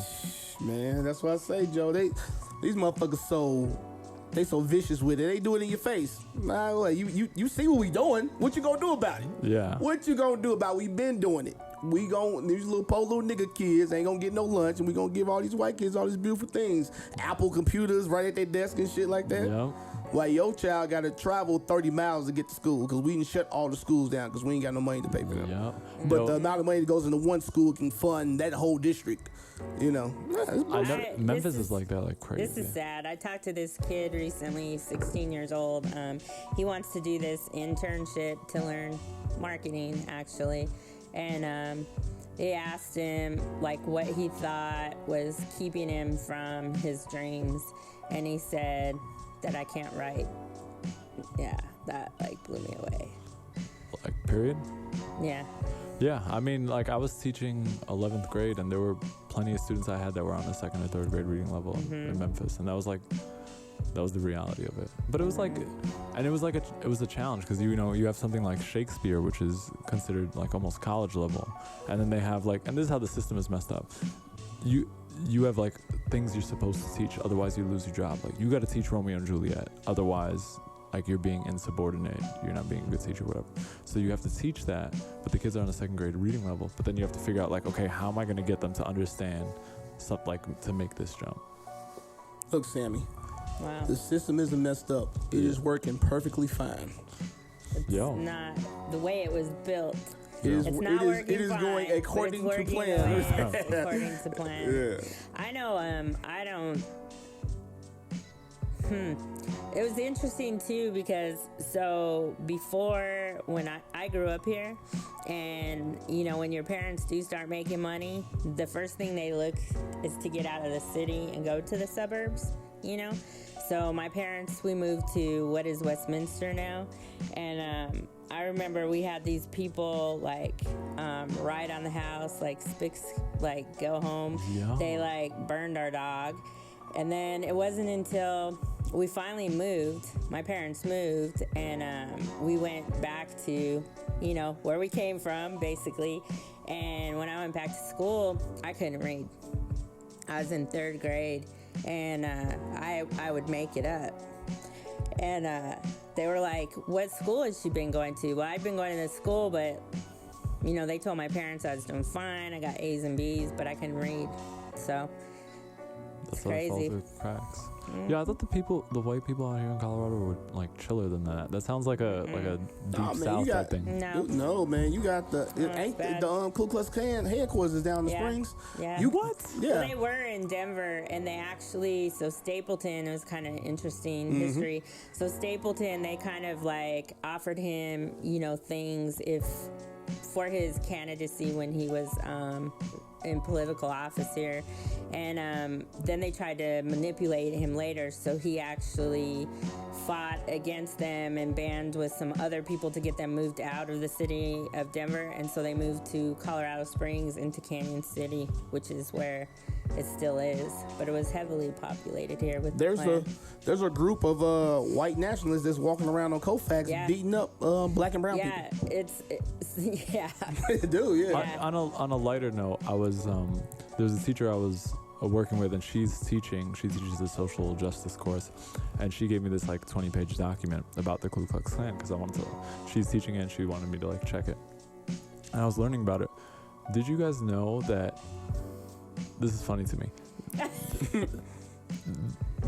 Man, that's what I say, Joe. These motherfuckers so vicious with it. They do it in your face. Nah, you see what we doing. What you gonna do about it? Yeah. What you gonna do about it? We been doing it. These little poor little nigga kids ain't gonna get no lunch, and we gonna give all these white kids all these beautiful things. Apple computers right at their desk and shit like that. Yep. While your child gotta travel 30 miles to get to school because we didn't shut all the schools down because we ain't got no money to pay for them. Yep. But the amount of money that goes into one school can fund that whole district. Memphis is like that, like crazy. This is sad. I talked to this kid recently, 16 years old. He wants to do this internship to learn marketing, actually. And they asked him, like, what he thought was keeping him from his dreams. And he said that I can't write. Yeah, that, like, blew me away. Like, period? Yeah. Yeah, I mean, like, I was teaching 11th grade, and there were plenty of students I had that were on the 2nd or 3rd grade reading level in Memphis, and that was the reality of it. But it was like, and it was a challenge because you have something like Shakespeare, which is considered like almost college level, and then they have like, and this is how the system is messed up. You have like things you're supposed to teach, otherwise you lose your job. Like you got to teach Romeo and Juliet, otherwise like you're being insubordinate, you're not being a good teacher, whatever. So you have to teach that, but the kids are on a 2nd grade reading level. But then you have to figure out like, okay, how am I going to get them to understand stuff like to make this jump? Look, Sammy, Wow. the system isn't messed up. It is working perfectly fine. It's not the way it was built. It's not working it is fine, going but according it's to working plan. According to plan. Yeah. I know. I don't. It was interesting too because so before when I grew up here, and when your parents do start making money, the first thing they look is to get out of the city and go to the suburbs. So my parents, we moved to what is Westminster now, and I remember we had these people ride on the house, Spicks, go home. Yeah. They burned our dog. And then it wasn't until we finally moved, my parents moved, and we went back to, where we came from, basically. And when I went back to school, I couldn't read. I was in 3rd grade, and I would make it up. And they were like, what school has she been going to? Well, I'd been going to this school, but, they told my parents I was doing fine. I got A's and B's, but I couldn't read. So... That's crazy. What it falls through cracks. Yeah, I thought the white people out here in Colorado were chiller than that. That sounds like a deep south type thing. No, man, you got the Ku Klux Klan headquarters is down in the Springs. Yeah. You what? Yeah. Well, they were in Denver, and they actually Stapleton, it was kind of interesting history. So Stapleton, they kind of offered him things for his candidacy when he was in political office here, and then they tried to manipulate him later, so he actually fought against them and band with some other people to get them moved out of the city of Denver, and so they moved to Colorado Springs into Canyon City, which is where it still is, but it was heavily populated here with there's a group of white nationalists that's walking around on Colfax beating up black and brown people. Yeah. They do, yeah. On a lighter note, I was there's a teacher I was working with, and she teaches a social justice course, and she gave me this 20-page document about the Ku Klux Klan because she's teaching it and she wanted me to check it, and I was learning about it. Did you guys know that this is funny to me?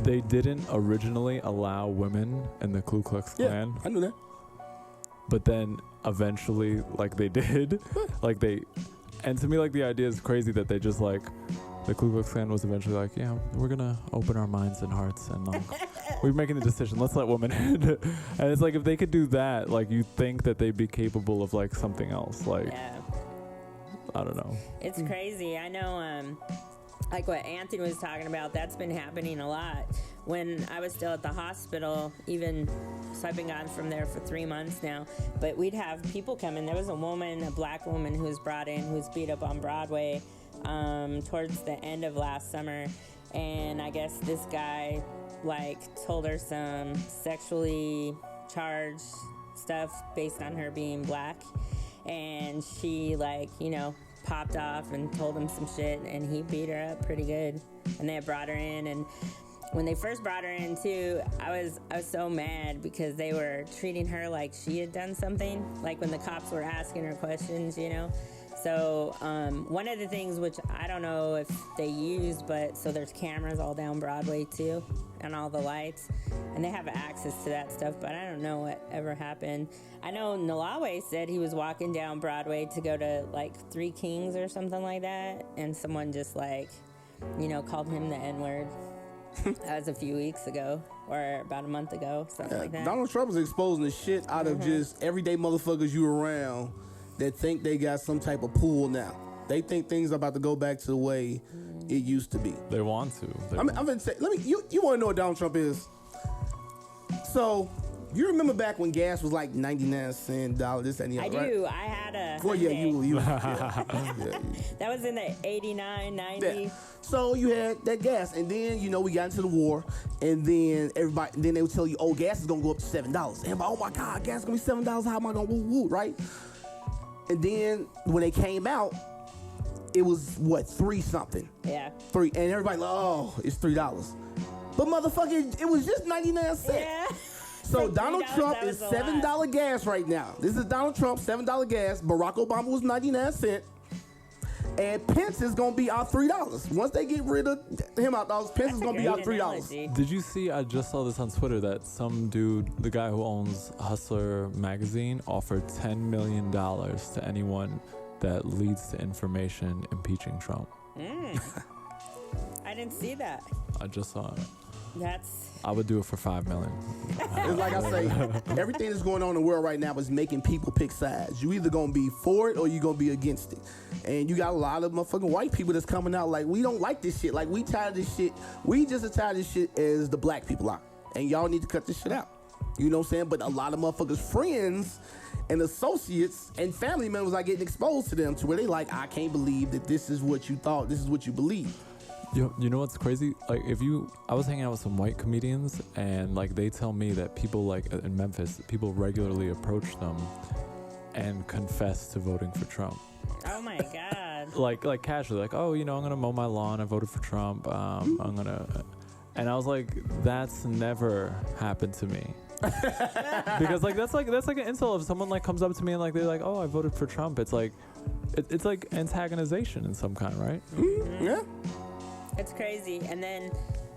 They didn't originally allow women in the Ku Klux Klan. Yeah, I knew that. But then eventually, they did. And to me, the idea is crazy that they just, the Ku Klux Klan was eventually we're going to open our minds and hearts, and, we're making the decision. Let's let women in. And it's if they could do that, you'd think that they'd be capable of, something else. I don't know. It's crazy. I know, what Anthony was talking about, that's been happening a lot. When I was still at the hospital, so I've been gone from there for 3 months now, but we'd have people come in. There was a black woman who was brought in, who was beat up on Broadway towards the end of last summer, and I guess this guy, told her some sexually charged stuff based on her being black, and she, popped off and told him some shit, and he beat her up pretty good, and they brought her in. And when they first brought her in too, I was so mad because they were treating her like she had done something, when the cops were asking her questions, So one of the things, which I don't know if they used, but so there's cameras all down Broadway too, and all the lights, and they have access to that stuff, but I don't know what ever happened. I know Nalawe said he was walking down Broadway to go to Three Kings or something like that, and someone just called him the N-word. That was a few weeks ago, or about a month ago, something like that. Donald Trump is exposing the shit out of just everyday motherfuckers you around that think they got some type of pool now. They think things are about to go back to the way it used to be. They want to. I'm gonna say, you want to know what Donald Trump is? So, you remember back when gas was 99 cents, this, that, and the other, right? I do. I had a Well, yeah, you That was in the 89, 90. Yeah. So you had that gas, and then we got into the war, and then they would tell you, oh, gas is gonna go up to $7. And oh my God, gas is gonna be $7. How am I gonna woo, right? And then when they came out, it was what, 3 something? Yeah. 3, and everybody oh, it's $3. But motherfucker, it was just 99 cents. Yeah. So Donald Trump is $7 gas right now. This is Donald Trump, $7 gas. Barack Obama was 99 cents. And Pence is going to be out $3. Once they get rid of him out, Pence is going to be out $3. Did you see, I just saw this on Twitter, that some dude, the guy who owns Hustler magazine, offered $10 million to anyone that leads to information impeaching Trump. I didn't see that. I just saw it. I would do it for $5 million. It's like I say, everything that's going on in the world right now is making people pick sides. You either gonna be for it or you gonna be against it. And you got a lot of motherfucking white people that's coming out like, we don't like this shit. Like, we tired of this shit. We just as tired of this shit as the black people are. And y'all need to cut this shit out. You know what I'm saying? But a lot of motherfuckers' friends and associates and family members are getting exposed to them to where they like, I can't believe that this is what you thought, this is what you believe. You know what's crazy? Like, I was hanging out with some white comedians, and like they tell me that people like in Memphis, people regularly approach them and confess to voting for Trump. Oh my God. like casually, like, oh, I'm gonna mow my lawn. I voted for Trump. I'm gonna, and I was like, that's never happened to me. Because like that's like an insult if someone like comes up to me and like they're like, oh, I voted for Trump. It's like it's like antagonization in some kind, right? Mm-hmm. Yeah. It's crazy. And then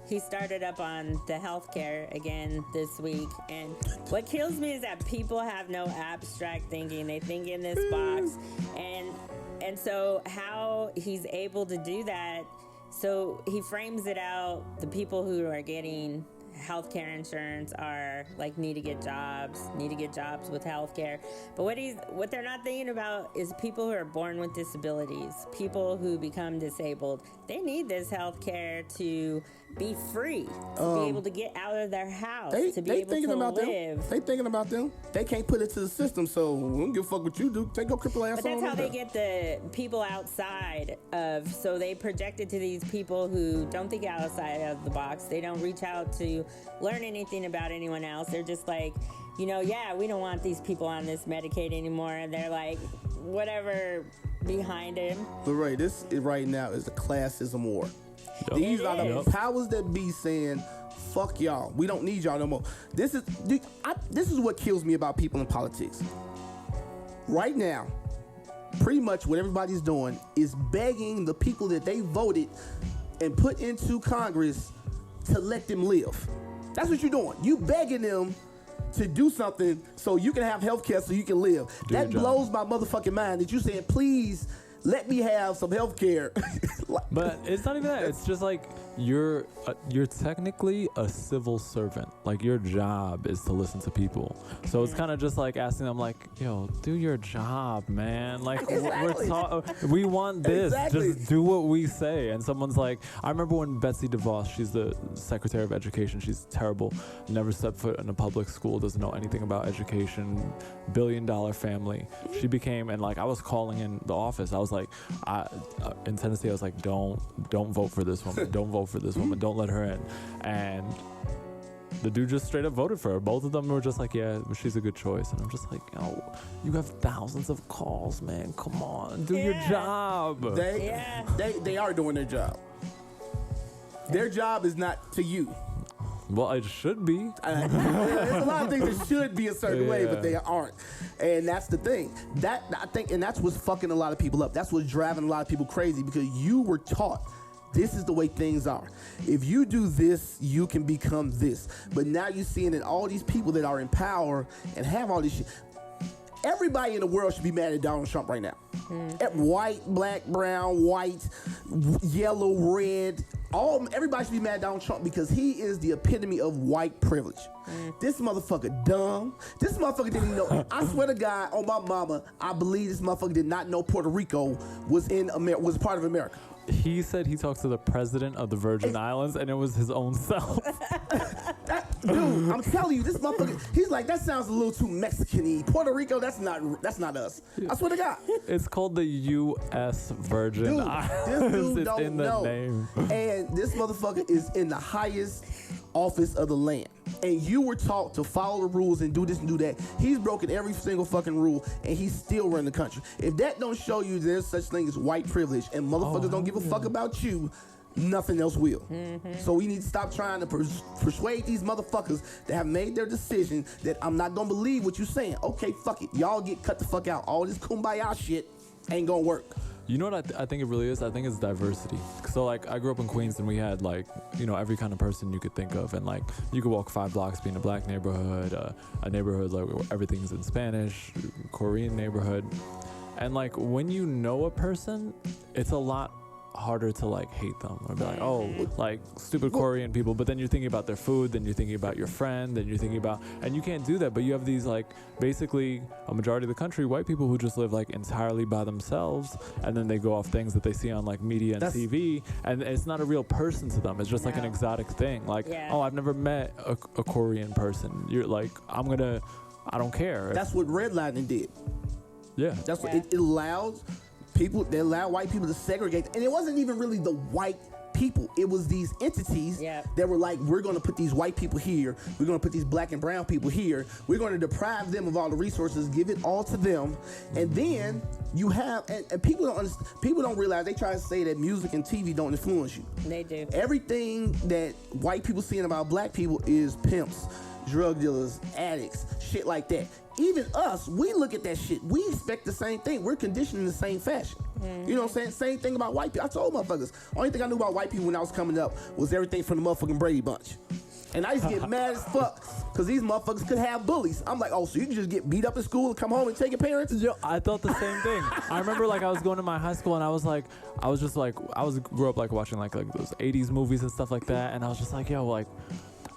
he started up on the healthcare again this week. And what kills me is that people have no abstract thinking. They think in this box. And so how he's able to do that, so he frames it out, the people who are getting healthcare insurance are like need to get jobs with healthcare. But what they're not thinking about is people who are born with disabilities, people who become disabled. They need this healthcare to be free, to be able to get out of their house, to be able to live. They thinking about them. They can't put it to the system, so we don't give a fuck what you do. Take your cripple ass on. But that's how they get the people outside of, so they project it to these people who don't think outside of the box. They don't reach out to learn anything about anyone else. They're just like, yeah, we don't want these people on this Medicaid anymore. And they're like, whatever behind him. But this right now is a classism war. Yep. These are the powers that be saying, fuck y'all. We don't need y'all no more. This is what kills me about people in politics. Right now, pretty much what everybody's doing is begging the people that they voted and put into Congress to let them live. That's what you're doing. You begging them to do something so you can have health care so you can live. That blows my motherfucking mind that you saying, please let me have some health care. But it's not even that. It's just like you're technically a civil servant. Like your job is to listen to people. So it's kind of just like asking them, like, yo, do your job, man. Like we want this. Exactly. Just do what we say. And someone's like, I remember when Betsy DeVos, she's the Secretary of Education. She's terrible. Never stepped foot in a public school. Doesn't know anything about education. $1 billion family. She became, and like I was calling in the office. I was like, in Tennessee, I was like, don't vote for this woman. Don't vote for this woman. Don't let her in. And the dude just straight up voted for her. Both of them were just like, yeah, she's a good choice. And I'm just like, oh, you have thousands of calls, man. Come on, do your job. They are doing their job. Their job is not to you. Well, it should be. There's a lot of things that should be a certain way, but they aren't. And that's the thing. That I think, and that's what's fucking a lot of people up. That's what's driving a lot of people crazy, because you were taught this is the way things are. If you do this, you can become this. But now you're seeing that all these people that are in power and have all this shit. Everybody in the world should be mad at Donald Trump right now. White, black, brown, white, yellow, red. Everybody should be mad at Donald Trump because he is the epitome of white privilege. This motherfucker dumb. This motherfucker didn't even know. I swear to God, on my mama, I believe this motherfucker did not know Puerto Rico was part of America. He said he talked to the president of the Virgin Islands, and it was his own self. Dude, I'm telling you, this motherfucker, he's like, that sounds a little too Mexican-y. Puerto Rico, that's not us. I swear to God. It's called the U.S. Virgin Islands. This dude it's don't in the know. Name. And this motherfucker is in the highest office of the land. And you were taught to follow the rules and do this and do that. He's broken every single fucking rule, and he's still running the country. If that don't show you there's such thing as white privilege and motherfuckers don't give a fuck about you, nothing else will. So we need to stop trying to persuade these motherfuckers that have made their decision that I'm not gonna believe what you're saying. Okay, fuck it. Y'all get cut the fuck out. All this kumbaya shit ain't gonna work. You know what I think it really is? I think it's diversity. So, like, I grew up in Queens, and we had, like, every kind of person you could think of. And, like, you could walk 5 blocks, be in a black neighborhood, a neighborhood like where everything's in Spanish, Korean neighborhood. And, like, when you know a person, it's a lot harder to like hate them or be like, oh, like stupid Korean people. But then you're thinking about their food, then you're thinking about your friend, then you're thinking about, and you can't do that. But you have these like basically a majority of the country, white people who just live like entirely by themselves, and then they go off things that they see on like media and TV, and it's not a real person to them. It's just like an exotic thing. Like, oh, I've never met a Korean person. You're like, I don't care. That's what redlining did. Yeah. That's what it allows people. They allowed white people to segregate, and it wasn't even really the white people. It was these entities that were like, we're going to put these white people here. We're going to put these black and brown people here. We're going to deprive them of all the resources, give it all to them, and then you have and people don't understand, people don't realize. They try to say that music and TV don't influence you. They do. Everything that white people seeing about black people is pimps, drug dealers, addicts, shit like that. Even us, we look at that shit. We expect the same thing. We're conditioned in the same fashion. You know what I'm saying? Same thing about white people. I told motherfuckers, only thing I knew about white people when I was coming up was everything from the motherfucking Brady Bunch. And I used to get mad as fuck because these motherfuckers could have bullies. I'm like, oh, so you can just get beat up in school and come home and take your parents? Yo, I thought the same thing. I remember like I was going to my high school and I grew up like watching like those 80s movies and stuff like that. And I was just like, yo, like,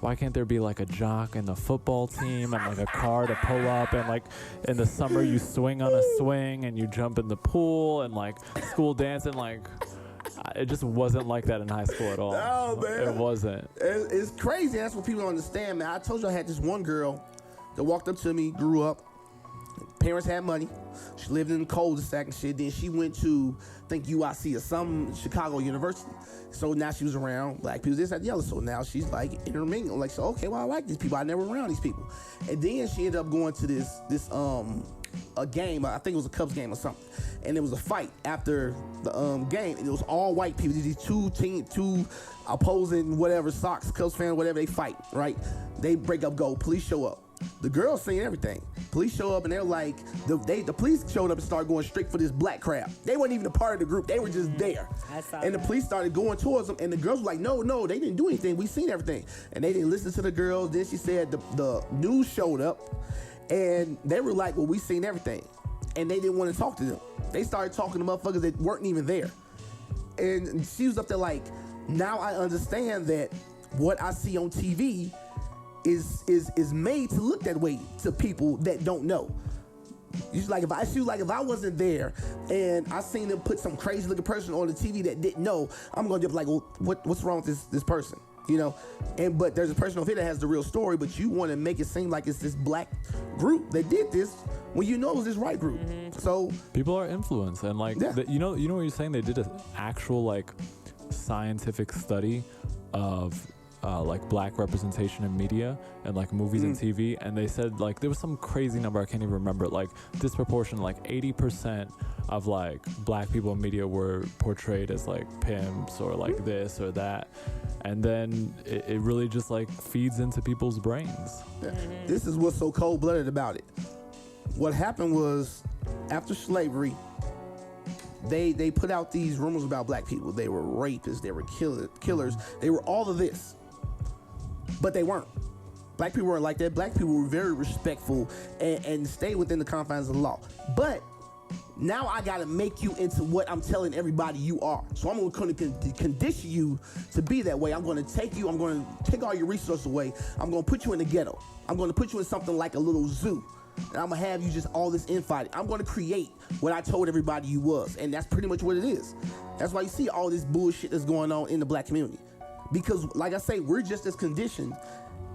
why can't there be like a jock in the football team and like a car to pull up, and like in the summer you swing on a swing and you jump in the pool and like school dance, and like it just wasn't like that in high school at all. No, man. It wasn't. It's crazy. That's what people don't understand, man. I told you I had this one girl that walked up to me, grew up. Parents had money. She lived in the cul-de-sac and shit. Then she went to, I think, UIC or some Chicago University. So now she was around black people, this, that, the other. So now she's like intermingling. Like, so okay, well, I like these people. I never around these people. And then she ended up going to this a game. I think it was a Cubs game or something. And there was a fight after the game. And it was all white people. These two opposing whatever, Sox, Cubs fan, whatever, they fight, right? They break up, go. Police show up. The girls seen everything. Police show up and they're like, the police showed up and started going straight for this black crowd. They weren't even a part of the group. They were just there. And the police started going towards them, and the girls were like, no, they didn't do anything. We seen everything. And they didn't listen to the girls. Then she said the news showed up, and they were like, well, we seen everything. And they didn't want to talk to them. They started talking to motherfuckers that weren't even there. And she was up there like, now I understand that what I see on TV is made to look that way to people that don't know. She's like, if I wasn't there and I seen them put some crazy looking person on the TV that didn't know, I'm gonna be like, well, what's wrong with this person? You know? But there's a person over here that has the real story, but you want to make it seem like it's this black group that did this when you know it was this white group. So people are influenced, and like you know what you're saying. They did an actual like scientific study of like black representation in media and like movies and TV, and they said like there was some crazy number, I can't even remember it, like disproportionate, like 80% of like black people in media were portrayed as like pimps or like this or that, and then it really just like feeds into people's brains. This is what's so cold-blooded about it. What happened was, after slavery, they put out these rumors about black people. They were rapists, they were killers, they were all of this. But they weren't. Black people weren't like that. Black people were very respectful and stayed within the confines of the law. But now I gotta make you into what I'm telling everybody you are. So I'm gonna condition you to be that way. I'm gonna take all your resources away. I'm gonna put you in the ghetto. I'm gonna put you in something like a little zoo. And I'm gonna have you just all this infighting. I'm gonna create what I told everybody you was. And that's pretty much what it is. That's why you see all this bullshit that's going on in the black community. Because, like I say, we're just as conditioned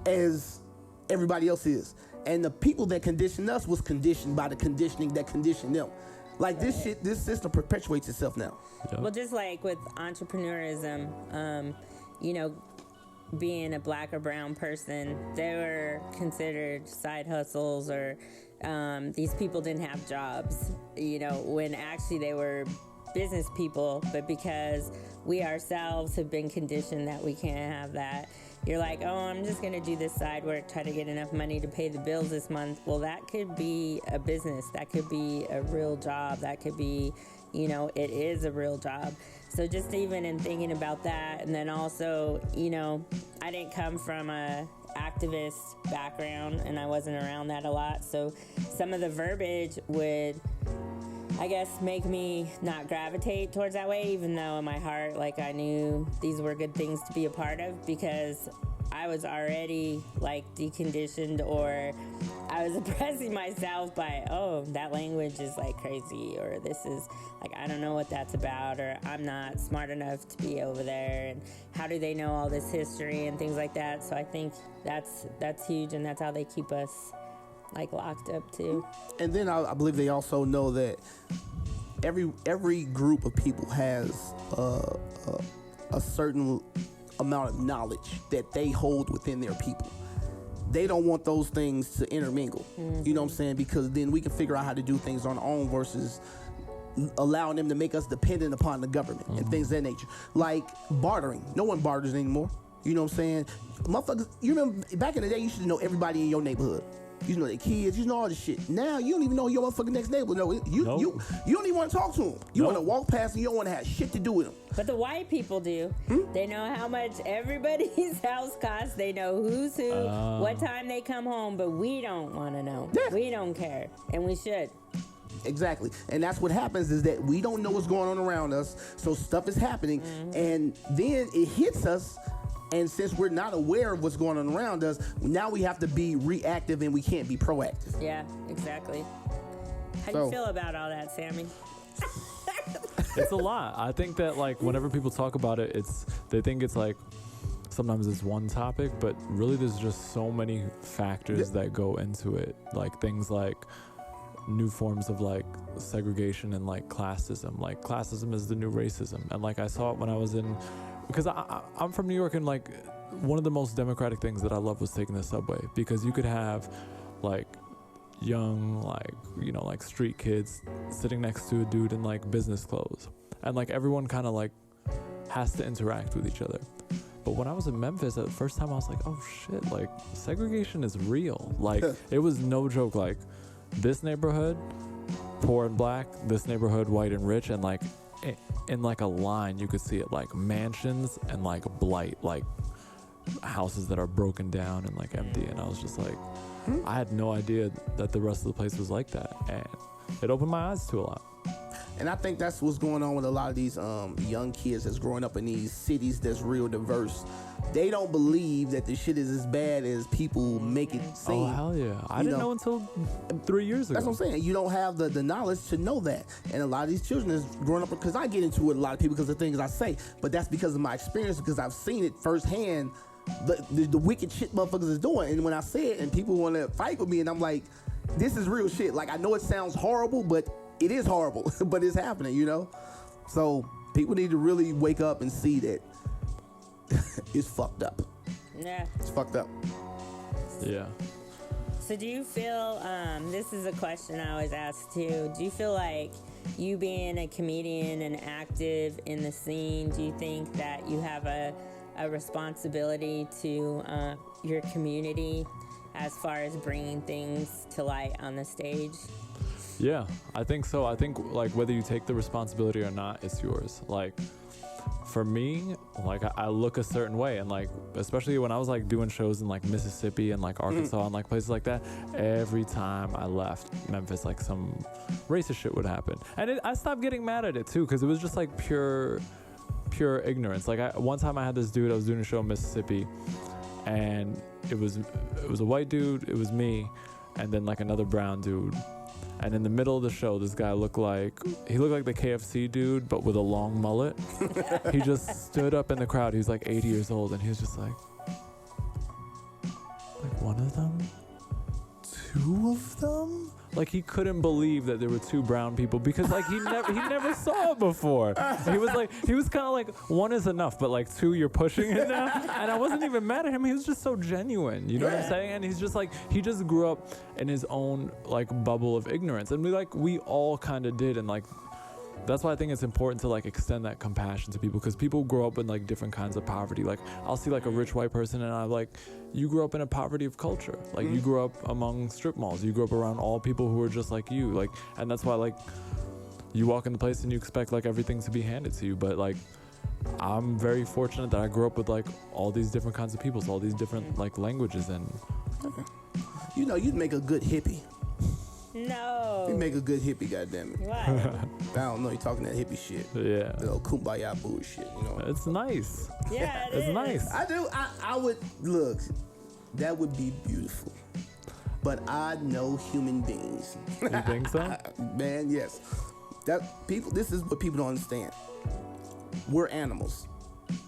as everybody else is. And the people that conditioned us was conditioned by the conditioning that conditioned them. Like, this system perpetuates itself now. Yeah. Well, just like with entrepreneurism, you know, being a black or brown person, they were considered side hustles, or these people didn't have jobs, you know, when actually they were business people. But because we ourselves have been conditioned that we can't have that, you're like, oh, I'm just going to do this side work, try to get enough money to pay the bills this month. Well, that could be a business. That could be a real job. That could be, you know, it is a real job. So just even in thinking about that, and then also, you know, I didn't come from a activist background, and I wasn't around that a lot. So some of the verbiage would I guess, make me not gravitate towards that way, even though in my heart, like, I knew these were good things to be a part of, because I was already, like, deconditioned, or I was oppressing myself by, oh, that language is, like, crazy, or this is, like, I don't know what that's about, or I'm not smart enough to be over there, and how do they know all this history and things like that. So I think that's huge, and that's how they keep us, like, locked up too. And then I believe they also know that every group of people has a certain amount of knowledge that they hold within their people. They don't want those things to intermingle. You know what I'm saying? Because then we can figure out how to do things on our own versus allowing them to make us dependent upon the government and things of that nature. Like bartering. No one barters anymore. You know what I'm saying? Motherfuckers, you remember back in the day, you should know everybody in your neighborhood. You know their kids, you know all this shit. Now you don't even know your motherfucking next neighbor. No, you don't even want to talk to them. You want to walk past and you don't want to have shit to do with them. But the white people do. They know how much everybody's house costs. They know who's who, what time they come home. But we don't want to know. Yeah. We don't care, and we should. Exactly. And that's what happens, is that we don't know what's going on around us. So stuff is happening, and then it hits us. And since we're not aware of what's going on around us, now we have to be reactive and we can't be proactive. Yeah, exactly. How do you feel about all that, Sammy? It's a lot. I think that, like, whenever people talk about it, they think it's like sometimes it's one topic, but really there's just so many factors that go into it. Like things like new forms of like segregation and like classism. Like classism is the new racism. And like I saw it when I was in, because I'm from New York, and like one of the most democratic things that I love was taking the subway, because you could have like young, like, you know, like street kids sitting next to a dude in like business clothes, and like everyone kind of like has to interact with each other. But when I was in Memphis, at the first time I was like, oh shit, like segregation is real. Like it was no joke. Like this neighborhood, poor and black, this neighborhood, white and rich, and like in like a line you could see it, like mansions and like blight, like houses that are broken down and like empty. And I was just like, I had no idea that the rest of the place was like that, and it opened my eyes to a lot. And I think that's what's going on with a lot of these young kids that's growing up in these cities that's real diverse. They don't believe that the shit is as bad as people make it seem. Oh, hell yeah. I didn't know until 3 years ago. That's what I'm saying. You don't have the knowledge to know that. And a lot of these children is growing up, because I get into it with a lot of people because of things I say, but that's because of my experience, because I've seen it firsthand, the wicked shit motherfuckers is doing. And when I say it and people want to fight with me, and I'm like, this is real shit. Like, I know it sounds horrible, but it is horrible, but it's happening, you know? So people need to really wake up and see that it's fucked up. Yeah. It's fucked up. Yeah. So do you feel, this is a question I always ask too, do you feel like you being a comedian and active in the scene, do you think that you have a responsibility to your community as far as bringing things to light on the stage? Yeah, I think so. I think like whether you take the responsibility or not, it's yours. Like for me, like I look a certain way, and like especially when I was like doing shows in like Mississippi and like Arkansas and like places like that, every time I left Memphis, like some racist shit would happen, and I stopped getting mad at it too, because it was just like pure ignorance. Like one time I had this dude, I was doing a show in Mississippi, and it was a white dude, it was me, and then like another brown dude. And in the middle of the show, this guy looked like the KFC dude, but with a long mullet. He just stood up in the crowd. He was like 80 years old, and he was just like one of them? Two of them? Like he couldn't believe that there were two brown people, because like he never saw it before. He was kind of like, one is enough, but like two, you're pushing it now. And I wasn't even mad at him. He was just so genuine, you know what I'm saying? And he's just like, he just grew up in his own like bubble of ignorance, and we all kind of did. And like that's why I think it's important to like extend that compassion to people, because people grow up in like different kinds of poverty. Like I'll see like a rich white person, and I'm like, you grew up in a poverty of culture. Like you grew up among strip malls. You grew up around all people who are just like you. Like, and that's why like you walk in the place and you expect like everything to be handed to you. But like I'm very fortunate that I grew up with like all these different kinds of peoples, all these different like languages, and you know, you'd make a good hippie. No. He make a good hippie, goddammit. What? I don't know. He talking that hippie shit. Yeah. You know, kumbaya bullshit. You know. It's nice. Yeah, It's nice. I do. I would look. That would be beautiful. But I know human beings. You think so? Man, yes. That people. This is what people don't understand. We're animals.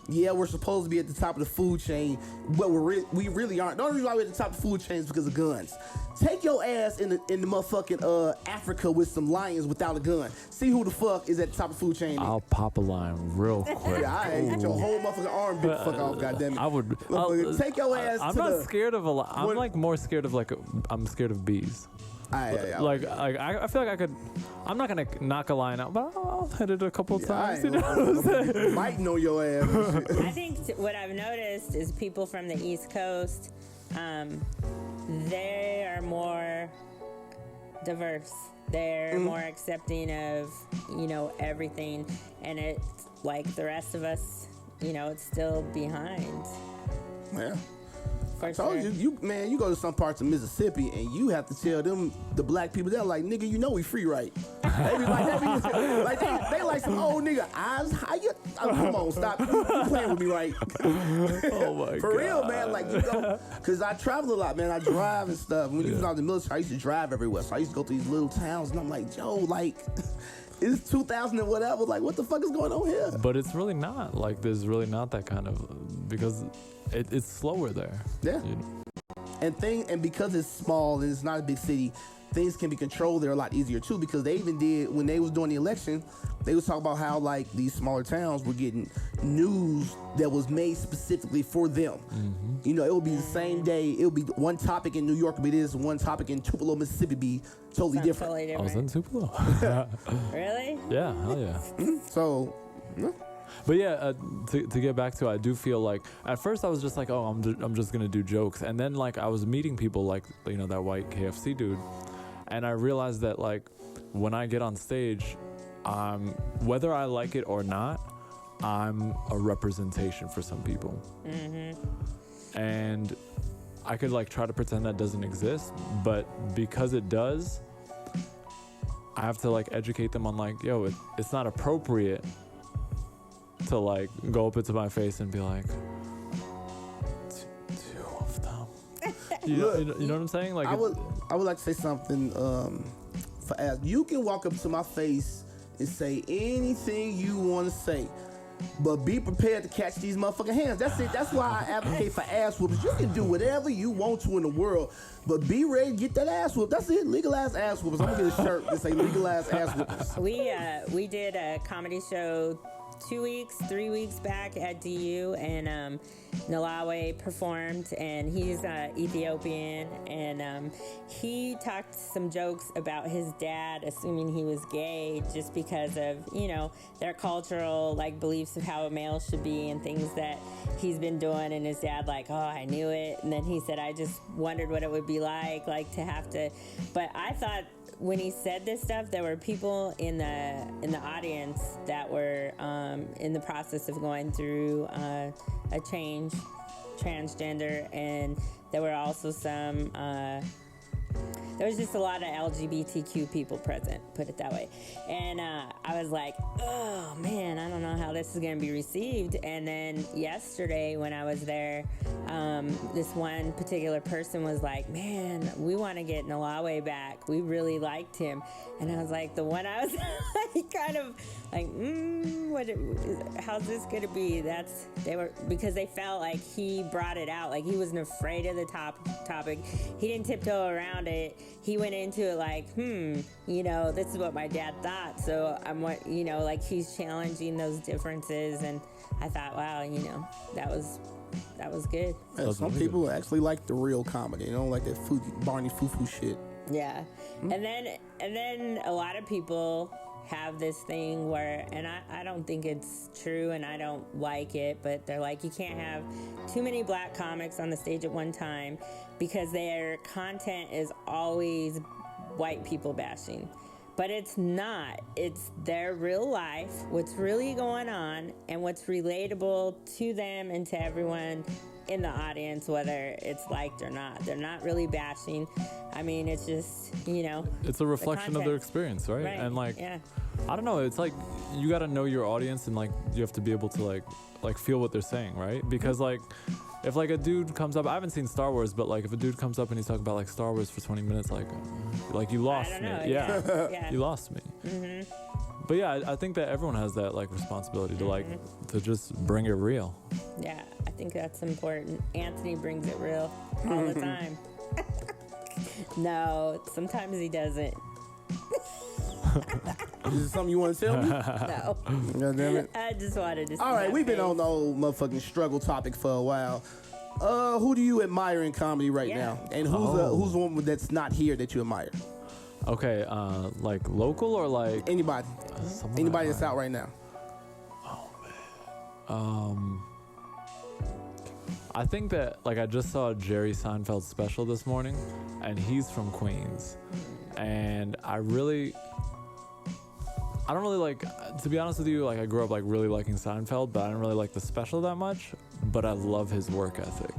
Yeah, we're supposed to be at the top of the food chain, but we really aren't. The only reason why we're at the top of the food chain is because of guns. Take your ass in the motherfucking Africa with some lions without a gun. See who the fuck is at the top of the food chain. I'll pop a line real quick. Yeah, I get your whole motherfucking arm bit the fuck off, goddammit. I would. Take your ass I'm to not the... scared of I'm like more scared of I'm scared of bees. I feel like I could. I'm not gonna knock a line out, but I'll hit it a couple of times. You know what I'm saying? Biting on your ass. And shit. I think what I've noticed is people from the East Coast, they are more diverse. They're more accepting of, everything. And it's like the rest of us, it's still behind. Yeah. For I told sure. you go to some parts of Mississippi and you have to tell them, the black people, they're like, nigga, we free, right? They be like, they like some old nigga eyes. How you? Oh, come on, stop. You playing with me, right? Oh my god. For real, man. Like, you go, because I travel a lot, man. I drive and stuff. When you was out in the military, I used to drive everywhere. So I used to go to these little towns and I'm like, yo, like, it's 2000 and whatever. Like, what the fuck is going on here? But it's really not. Like, there's really not that kind of, because it's slower there. Yeah. And because it's small and it's not a big city, things can be controlled there a lot easier too. Because they even did, when they was doing the election, they was talking about how like these smaller towns were getting news that was made specifically for them. Mm-hmm. It would be the same day. It would be one topic in New York would be this, one topic in Tupelo, Mississippi be totally different. Totally I was different. in Tupelo. Really? Yeah, hell yeah. So, But yeah, to get back to it, I do feel like at first I was just like, oh, I'm just gonna do jokes, and then like I was meeting people like that white KFC dude, and I realized that like when I get on stage, whether I like it or not, I'm a representation for some people, and I could like try to pretend that doesn't exist, but because it does, I have to like educate them on like, yo, it's not appropriate to like go up into my face and be like, two of them. You know what I'm saying? Like I would like to say something. For ass, you can walk up to my face and say anything you want to say, but be prepared to catch these motherfucking hands. That's it. That's why I advocate for ass whoopers. You can do whatever you want to in the world, but be ready to get that ass whooped. That's it. Legalize ass whoopers. I'm gonna get a shirt that say legalize ass whoopers. We did a comedy show 3 weeks back at DU, and Nalawe performed, and he's Ethiopian, and he talked some jokes about his dad assuming he was gay just because of their cultural like beliefs of how a male should be and things that he's been doing, and his dad like, oh, I knew it, and then he said, I just wondered what it would be like to have to, but I thought when he said this stuff, there were people in the audience that were in the process of going through a change, transgender, and there were also some. There was just a lot of LGBTQ people present, put it that way. And I was like, oh man, I don't know how this is going to be received. And then yesterday when I was there, this one particular person was like, man, we want to get Nalawe back. We really liked him. And I was like, the one I was like, kind of like, how's this going to be? Because they felt like he brought it out. Like he wasn't afraid of the topic. He didn't tiptoe around it. He went into it like, this is what my dad thought. So like he's challenging those differences. And I thought, wow, that was good. Yeah, some people actually like the real comedy. They don't like that Barney foo-foo shit. Yeah. And then a lot of people have this thing where, and I don't think it's true and I don't like it, but they're like, you can't have too many black comics on the stage at one time because their content is always white people bashing. But it's not. It's their real life, what's really going on, and what's relatable to them and to everyone in the audience, whether it's liked or not. They're not really bashing. I mean, it's just, it's a reflection of their experience, right? And like, I don't know, it's like you got to know your audience, and like you have to be able to like feel what they're saying, right? Because like if like a dude comes up, I haven't seen Star Wars, but like if a dude comes up and he's talking about like Star Wars for 20 minutes, like you lost me. Yeah. You lost me. But yeah, I think that everyone has that like responsibility to like to just bring it real. Yeah, I think that's important. Anthony brings it real all the time. No, sometimes he doesn't. Is it something you want to tell me? No. God damn it. I just wanted to see All right, that we've been face. on the old motherfucking struggle topic for a while. Who do you admire in comedy right now? And who's the one that's not here that you admire? Okay, like local or like Anybody. Anybody that's out right now. I think that like I just saw Jerry Seinfeld's special this morning, and he's from Queens, and I don't really like, to be honest with you, like I grew up like really liking Seinfeld, but I didn't really like the special that much, but I love his work ethic.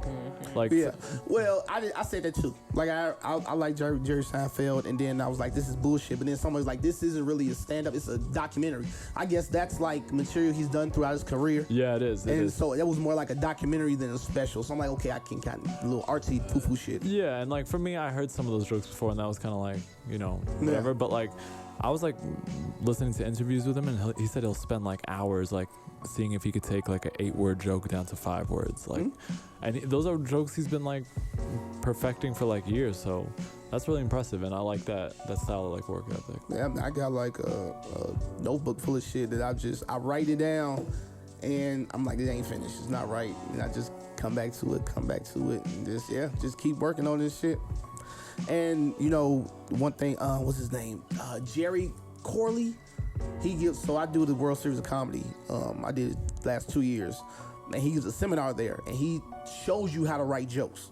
Like, Yeah, well, I said that too. Like I like Jerry Seinfeld, and then I was like, this is bullshit. But then someone's like, this isn't really a stand-up; it's a documentary. I guess that's like material he's done throughout his career. Yeah, it is. And so it was more like a documentary than a special. So I'm like, okay, I can kind of a little artsy poo-poo shit. Yeah, and like for me, I heard some of those jokes before, and that was kind of like, whatever. Yeah. But like, I was like listening to interviews with him, and he said he'll spend like hours like seeing if he could take like an 8-word joke down to 5 words, like, and those are jokes he's been like perfecting for like years. So that's really impressive, and I like that style of like work ethic. Yeah, I got like a notebook full of shit that I write it down, and I'm like, it ain't finished, it's not right, and I just come back to it, and just keep working on this shit. And one thing, what's his name? Jerry Corley. So I do the World Series of Comedy. I did it last 2 years, and he gives a seminar there, and he shows you how to write jokes.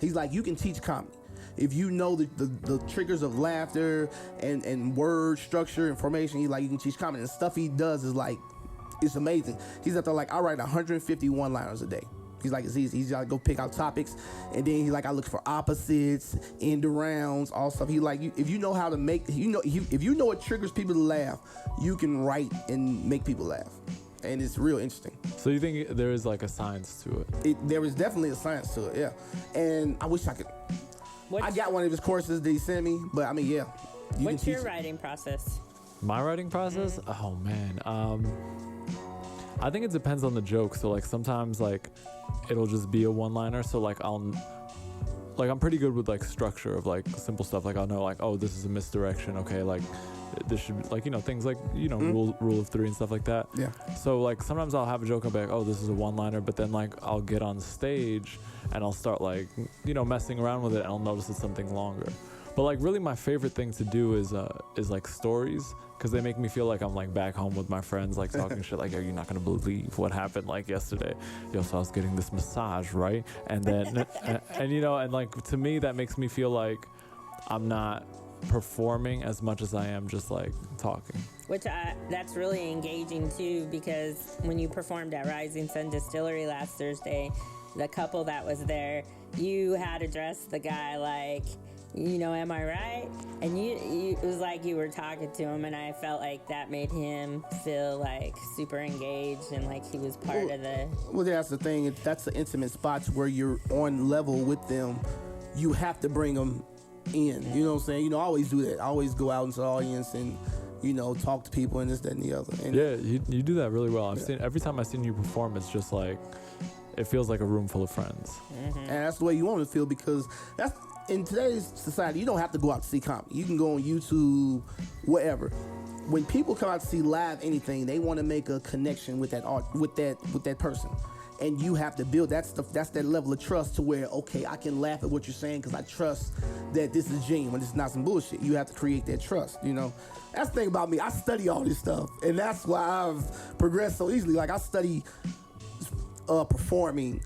He's like, you can teach comedy if you know the triggers of laughter and word structure and formation. You can teach comedy, and stuff he does is like, it's amazing. He's out there like, I write 150 one-liners a day. He's like, it's easy. He's like, go pick out topics, and then he's like, I look for opposites, end arounds, all stuff. He like, if you know how to make, if you know what triggers people to laugh, you can write and make people laugh, and it's real interesting. So you think there is like a science to it? There is definitely a science to it, yeah. And I wish I could. I got one of his courses that he sent me, but I mean, yeah. What's your writing process? My writing process? Oh man, I think it depends on the joke. So like sometimes like it'll just be a one-liner. So like I'm pretty good with like structure of like simple stuff. Like I'll know like, oh, this is a misdirection. Okay, like this should be like, things like, rule of 3 and stuff like that. Yeah. So like sometimes I'll have a joke, I'll be like, oh, this is a one-liner, but then like I'll get on stage and I'll start like, messing around with it, and I'll notice it's something longer. But like really my favorite thing to do is like stories, because they make me feel like I'm like back home with my friends, like talking shit like, yo, you're not gonna believe what happened like yesterday. Yo, so I was getting this massage, right? And then and like to me that makes me feel like I'm not performing as much as I am just like talking. That's really engaging too, because when you performed at Rising Sun Distillery last Thursday, the couple that was there, you had to dress the guy like, am I right? And it was like you were talking to him, and I felt like that made him feel like super engaged and like he was part of the... Well, that's the thing. That's the intimate spots where you're on level with them. You have to bring them in. You know what I'm saying? I always do that. I always go out into the audience and, talk to people and this, that, and the other. And yeah, you do that really well. Every time I've seen you perform, it's just like, it feels like a room full of friends. And that's the way you want to feel, because in today's society, you don't have to go out to see comedy. You can go on YouTube, whatever. When people come out to see live anything, they want to make a connection with that art, with that person, and you have to build that's that level of trust to where, okay, I can laugh at what you're saying because I trust that this is genuine. This is not some bullshit. You have to create that trust. That's the thing about me. I study all this stuff, and that's why I've progressed so easily. Like I study performing,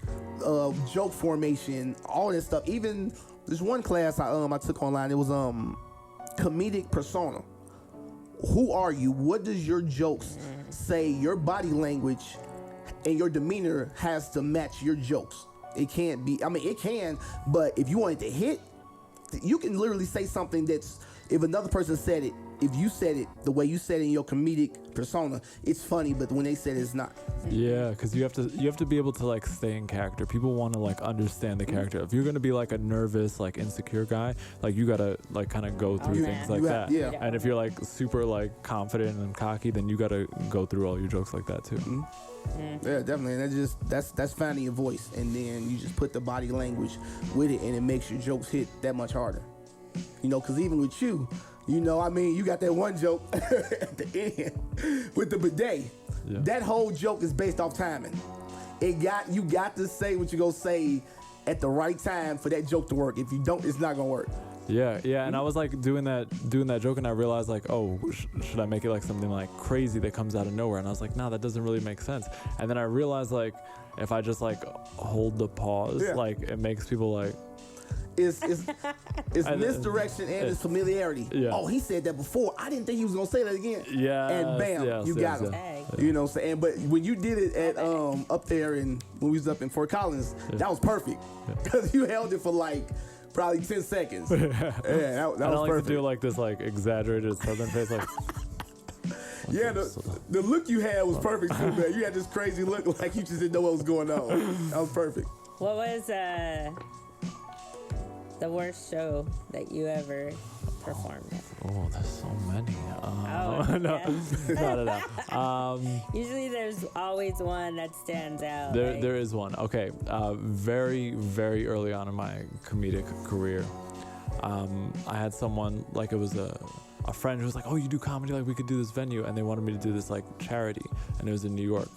joke formation, all this stuff. Even this one class I took online, it was comedic persona. Who are you? What does your jokes say? Your body language and your demeanor has to match your jokes. It can't be. I mean, it can, but if you want it to hit, you can literally say something that's, if another person said it, if you said it the way you said it in your comedic persona, it's funny, but when they said it, it's not. Yeah, because you have to be able to like stay in character. People want to like understand the character. If you're gonna be like a nervous, like insecure guy, like you gotta like kind of go through things like that. Yeah. And if you're like super like confident and cocky, then you gotta go through all your jokes like that too. Yeah, definitely. And that's finding your voice, and then you just put the body language with it, and it makes your jokes hit that much harder. You know, because even with you, you know, I mean, you got that one joke at the end with the bidet. Yeah. That whole joke is based off timing. You got to say what you're gonna say at the right time for that joke to work. If you don't, it's not gonna work. Yeah, and I was like doing that joke, and I realized like, oh, should I make it like something like crazy that comes out of nowhere? And I was like, nah, that doesn't really make sense. And then I realized like, if I just like hold the pause, like it makes people like. It's misdirection and it's familiarity. Yeah. Oh, he said that before. I didn't think he was gonna say that again. Yeah. And bam, you got him. You know what I'm saying? But when you did it at up there when we was up in Fort Collins, that was perfect. Because you held it for like probably 10 seconds. That was I like perfect. To do like this like exaggerated southern face like. Yeah, the look you had was perfect too, man. You had this crazy look like you just didn't know what was going on. That was perfect. What was the worst show that you ever performed at? Oh, there's so many. No. Usually there's always one that stands out. There is one. Okay. Very, very early on in my comedic career, I had someone, like it was a friend who was like, oh, you do comedy? Like we could do this venue. And they wanted me to do this like charity. And it was in New York.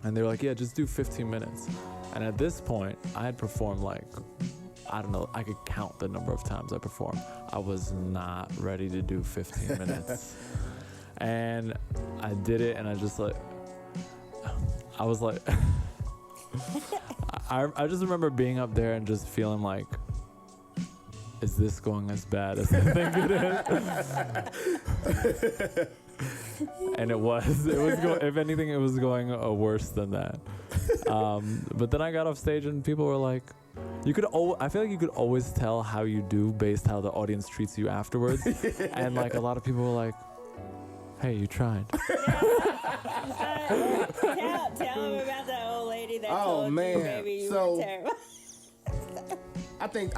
And they were like, yeah, just do 15 minutes. And at this point, I had performed like, I don't know, I could count the number of times I performed. I was not ready to do 15 minutes. And I did it, and I just like, I was like, I just remember being up there and just feeling like, is this going as bad as I think it is? And it was if anything, it was going worse than that. But then I got off stage and people were like, I feel like you could always tell how you do based how the audience treats you afterwards. And like a lot of people were like, hey, you tried. Tell him about that old lady that told you, baby, you were terrible. I think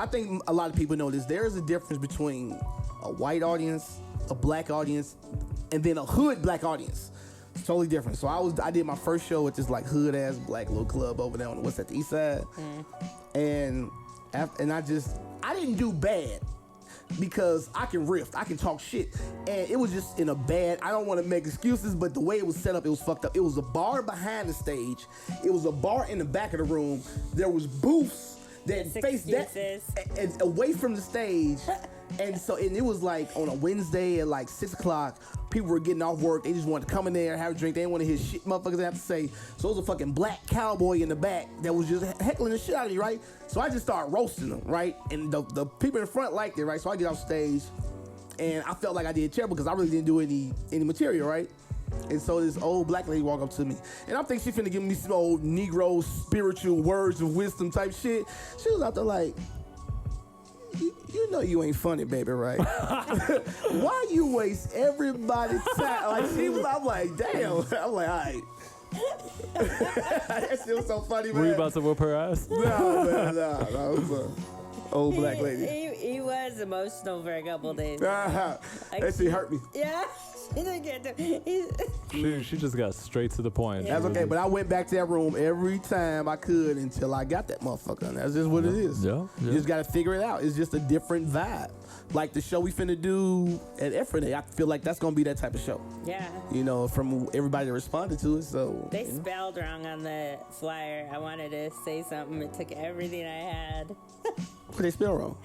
a lot of people know this. There is a difference between a white audience, a black audience, and then a hood black audience. It's totally different. So I did my first show at this like hood ass black little club over there on the east side. And I didn't do bad because I can riff, I can talk shit, and it was just in a bad. I don't want to make excuses, but the way it was set up, it was fucked up. It was a bar behind the stage. It was a bar in the back of the room. There was booths that faced that and away from the stage. And it was like on a Wednesday at like 6 o'clock. People were getting off work. They just wanted to come in there, have a drink. They didn't want to hear shit motherfuckers have to say. So it was a fucking black cowboy in the back that was just heckling the shit out of me, right? So I just started roasting them, right? And the people in the front liked it, right? So I get off stage, and I felt like I did terrible because I really didn't do any material, right? And so this old black lady walked up to me, and I'm thinking she finna give me some old Negro spiritual words of wisdom type shit. She was out there like, you know you ain't funny, baby, right? Why you waste everybody's time? Like I'm like, damn. I'm like, all right. That shit was so funny, man. Were you about to whoop her ass? No, man, no. It was an old black lady. He was emotional for a couple days. That shit hurt me. Yeah. She didn't get to. She just got straight to the point. That's okay, but I went back to that room every time I could until I got that motherfucker. And that's just what it is. Yeah. You just gotta figure it out. It's just a different vibe. Like the show we finna do at Efferday, I feel like that's gonna be that type of show. Yeah. You know, from everybody that responded to it. So they spelled wrong on the flyer. I wanted to say something. It took everything I had. What did they spell wrong?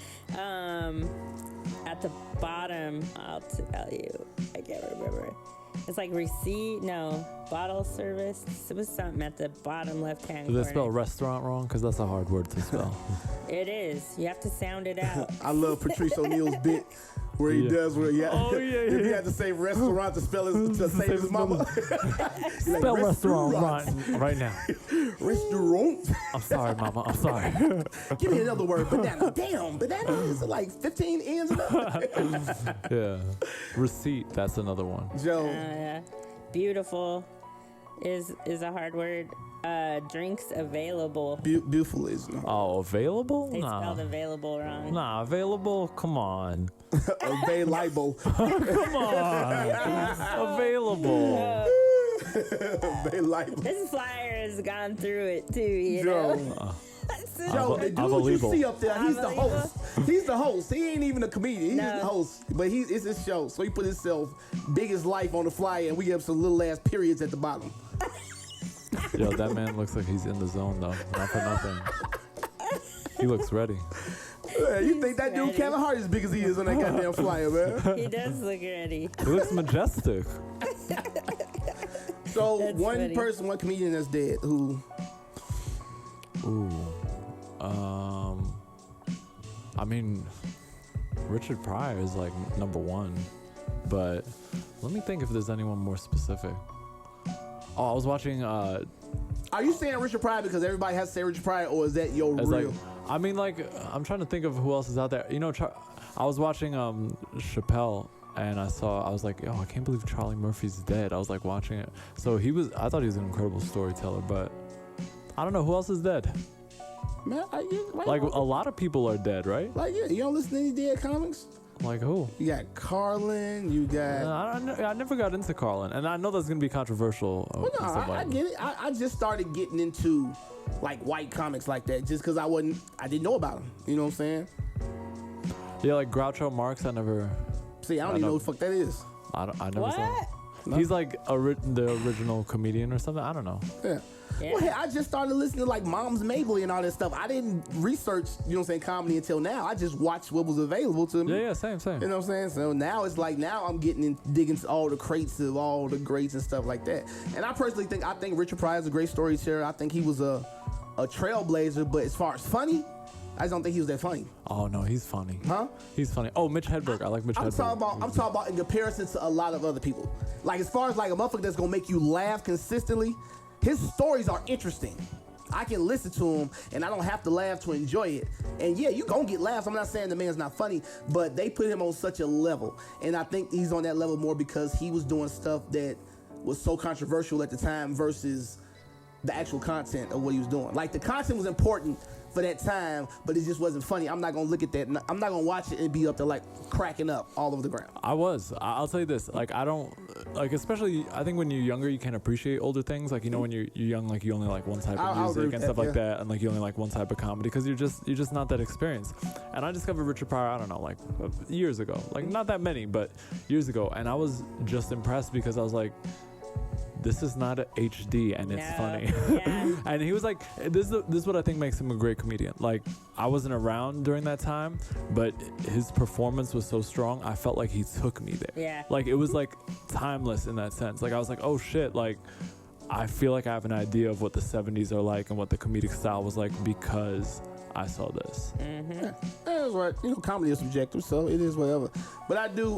At the bottom, I'll tell you. I can't remember. It's like receipt, no, bottle service. It was something at the bottom left-hand corner. Did they spell restaurant wrong? Because that's a hard word to spell. It is. You have to sound it out. I love Patrice O'Neal's bit Where he does, where he he had to say restaurant to spell to save his mama. Spell restaurant right now. Restaurant. I'm sorry, mama. I'm sorry. Give me another word. Banana. Damn, banana is like 15 ends. Yeah. Receipt. That's another one. Joe. Yeah. Beautiful is a hard word. Drinks available. Beautiful is. No. Oh, available? They Nah. spelled available wrong. Nah, available? Come on. Available. Come on. Available. Available. This flyer has gone through it too, you know. Joe, the dude you see up there, he's the Unbelievable. host. He's the host. He ain't even a comedian. He's No. the host. But it's his show. So he put himself biggest life on the flyer, and we have some little ass periods at the bottom. Yo, that man looks like he's in the zone, though. Not for nothing. He looks ready. Yeah, you think that dude ready. Kevin Hart is as big as he is on that goddamn flyer, man? He does look ready. He looks majestic. So That's one funny. person, one comedian that's dead. Who? Ooh. I mean, Richard Pryor is like number one, but let me think if there's anyone more specific. Oh, I was watching. Are you saying Richard Pryor because everybody has to say Richard Pryor, or is that your As real? like, I mean, like, I'm trying to think of who else is out there. You know, I was watching Chappelle, and I was like, yo, I can't believe Charlie Murphy's dead. I was like watching it. So I thought he was an incredible storyteller, but I don't know who else is dead. Man, Like a lot of people are dead, right? Like, yeah, you don't listen to any dead comics? Like who? You got Carlin, you got... I never got into Carlin, and I know that's gonna be controversial. Well, no, and stuff I like get it. I just started getting into like white comics like that just because I didn't know about them. You know what I'm saying? Yeah, like Groucho Marx. I never. See, I don't even know what the fuck that is. I never saw. What? No. He's like the original comedian or something. I don't know. Yeah. Yeah. Well, hey, I just started listening to like Mom's Mabley and all that stuff. I didn't research, you know what I'm saying, comedy until now. I just watched what was available to me. Yeah, same. You know what I'm saying? So now it's like, now I'm digging into all the crates of all the greats and stuff like that. And I personally think Richard Pryor is a great storyteller. I think he was a trailblazer, but as far as funny, I just don't think he was that funny. Oh no, he's funny. Huh? He's funny. Oh, Mitch Hedberg. I like Mitch I'm Hedberg. talking about in comparison to a lot of other people. Like as far as like a motherfucker that's gonna make you laugh consistently, his stories are interesting. I can listen to him and I don't have to laugh to enjoy it. And yeah, you gonna get laughs. I'm not saying the man's not funny, but they put him on such a level. And I think he's on that level more because he was doing stuff that was so controversial at the time versus the actual content of what he was doing. Like the content was important for that time, but it just wasn't funny. I'm not gonna look at that. I'm not gonna watch it and be up there like cracking up all over the ground. I'll tell you this. Like I don't like, especially I think when you're younger, you can appreciate older things. Like you know when you're young, like you only like one type of I'll agree music with and that, stuff like yeah. that, and like you only like one type of comedy because you're just not that experienced. And I discovered Richard Pryor, I don't know, like years ago, like not that many, but years ago, and I was just impressed because I was like, this is not a HD and it's funny. Yeah. And he was like, this is what I think makes him a great comedian. Like, I wasn't around during that time, but his performance was so strong, I felt like he took me there. Yeah. Like, it was like timeless in that sense. Like, I was like, oh shit, like, I feel like I have an idea of what the 70s are like and what the comedic style was like because I saw this. That's right. You know, comedy is subjective, so it is whatever. But I do,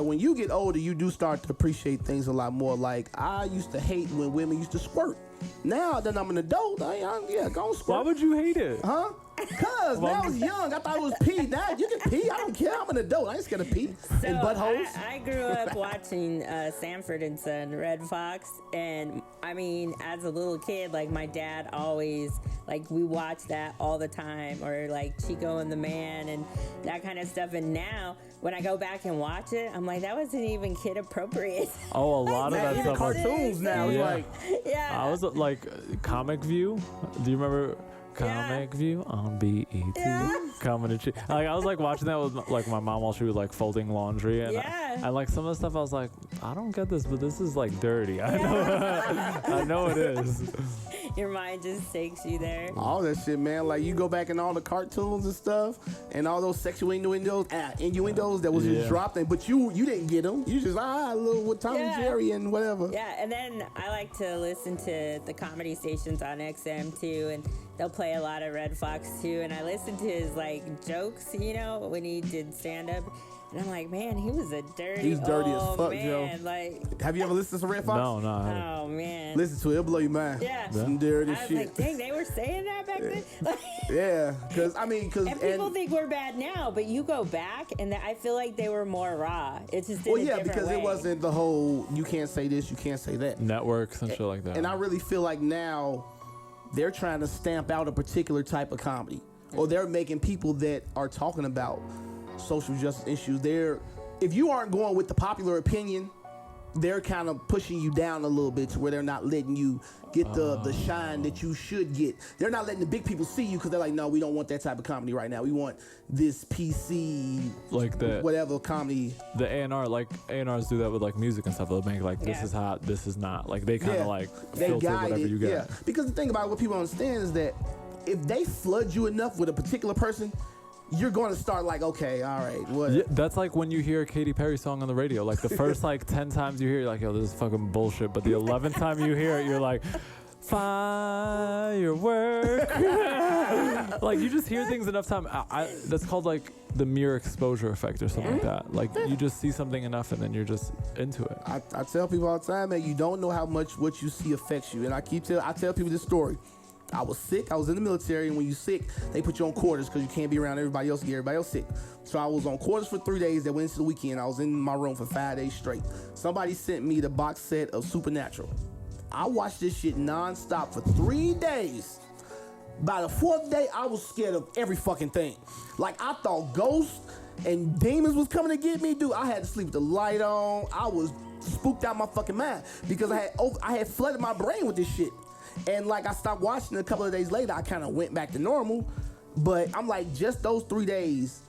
when you get older, you do start to appreciate things a lot more. Like, I used to hate when women used to squirt. Now that I'm an adult, go on squirt. Why would you hate it? Huh? Because when I was young, I thought it was pee. Now you can pee. I don't care. I'm an adult. I ain't scared of pee. And buttholes. I grew up watching Sanford and Son, Red Fox, and I mean, as a little kid, like my dad always, like we watched that all the time, or like Chico and the Man and that kind of stuff. And now, when I go back and watch it, I'm like, that wasn't even kid appropriate. Oh, a lot of that Even stuff. cartoons now. It's Yeah. like, Yeah. I was like Comic View. Do you remember Comic View on BET? Coming to like I was like watching that with like my mom while she was like folding laundry and and like some of the stuff I was like, I don't get this, but this is like dirty. I know I know it is. Your mind just takes you there. all that shit, man. Like, you go back in all the cartoons and stuff, and all those sexual innuendos that was just dropped in, but you didn't get them. You just, little with Tom and Jerry and whatever. Yeah, and then I like to listen to the comedy stations on XM too, and they'll play a lot of Red Fox too, and I listen to his like jokes, you know, when he did stand up. And I'm like, man, he was a dirty. He's dirty as fuck, man. Joe. Like, Have you ever listened to Red Fox? No, I haven't. oh man. Listen to it, it'll blow your mind. Yeah. Some dirty I was shit. like, dang, they were saying that back then. Yeah, because And people think we're bad now, but you go back, and I feel like they were more raw. It's just in a different because way. it wasn't the whole you can't say this, you can't say that. Networks and shit like that. And I really feel like now they're trying to stamp out a particular type of comedy, or they're making people that are talking about social justice issues. If you aren't going with the popular opinion, they're kind of pushing you down a little bit to where they're not letting you get the shine that you should get. They're not letting the big people see you because they're like, no, we don't want that type of comedy right now. We want this PC, like the whatever comedy. The A&R, like A&Rs do that with like music and stuff. They'll make like this Yeah. is hot, this is not. Like they kind of like they filter guide whatever it, you get. yeah. Because the thing about what people understand is that if they flood you enough with a particular person, you're going to start like, okay, all right, what? Yeah, that's like when you hear a Katy Perry song on the radio. Like the first like 10 times you hear it, you're like, yo, this is fucking bullshit. But the 11th time you hear it, you're like, firework. Like you just hear things enough time. That's called like the mere exposure effect or something like that. Like you just see something enough and then you're just into it. I tell people all the time, man, you don't know how much what you see affects you. And I tell people this story. I was sick. I was in the military, and when you sick, they put you on quarters because you can't be around everybody else. Get everybody else sick. So I was on quarters for 3 days. That went into the weekend. I was in my room for 5 days straight. Somebody sent me the box set of Supernatural. I watched this shit nonstop for 3 days. By the 4th day, I was scared of every fucking thing. Like I thought ghosts and demons was coming to get me, dude. I had to sleep with the light on. I was spooked out my fucking mind because I had flooded my brain with this shit. And like I stopped watching a couple of days later, I kind of went back to normal. But I'm like, just those 3 days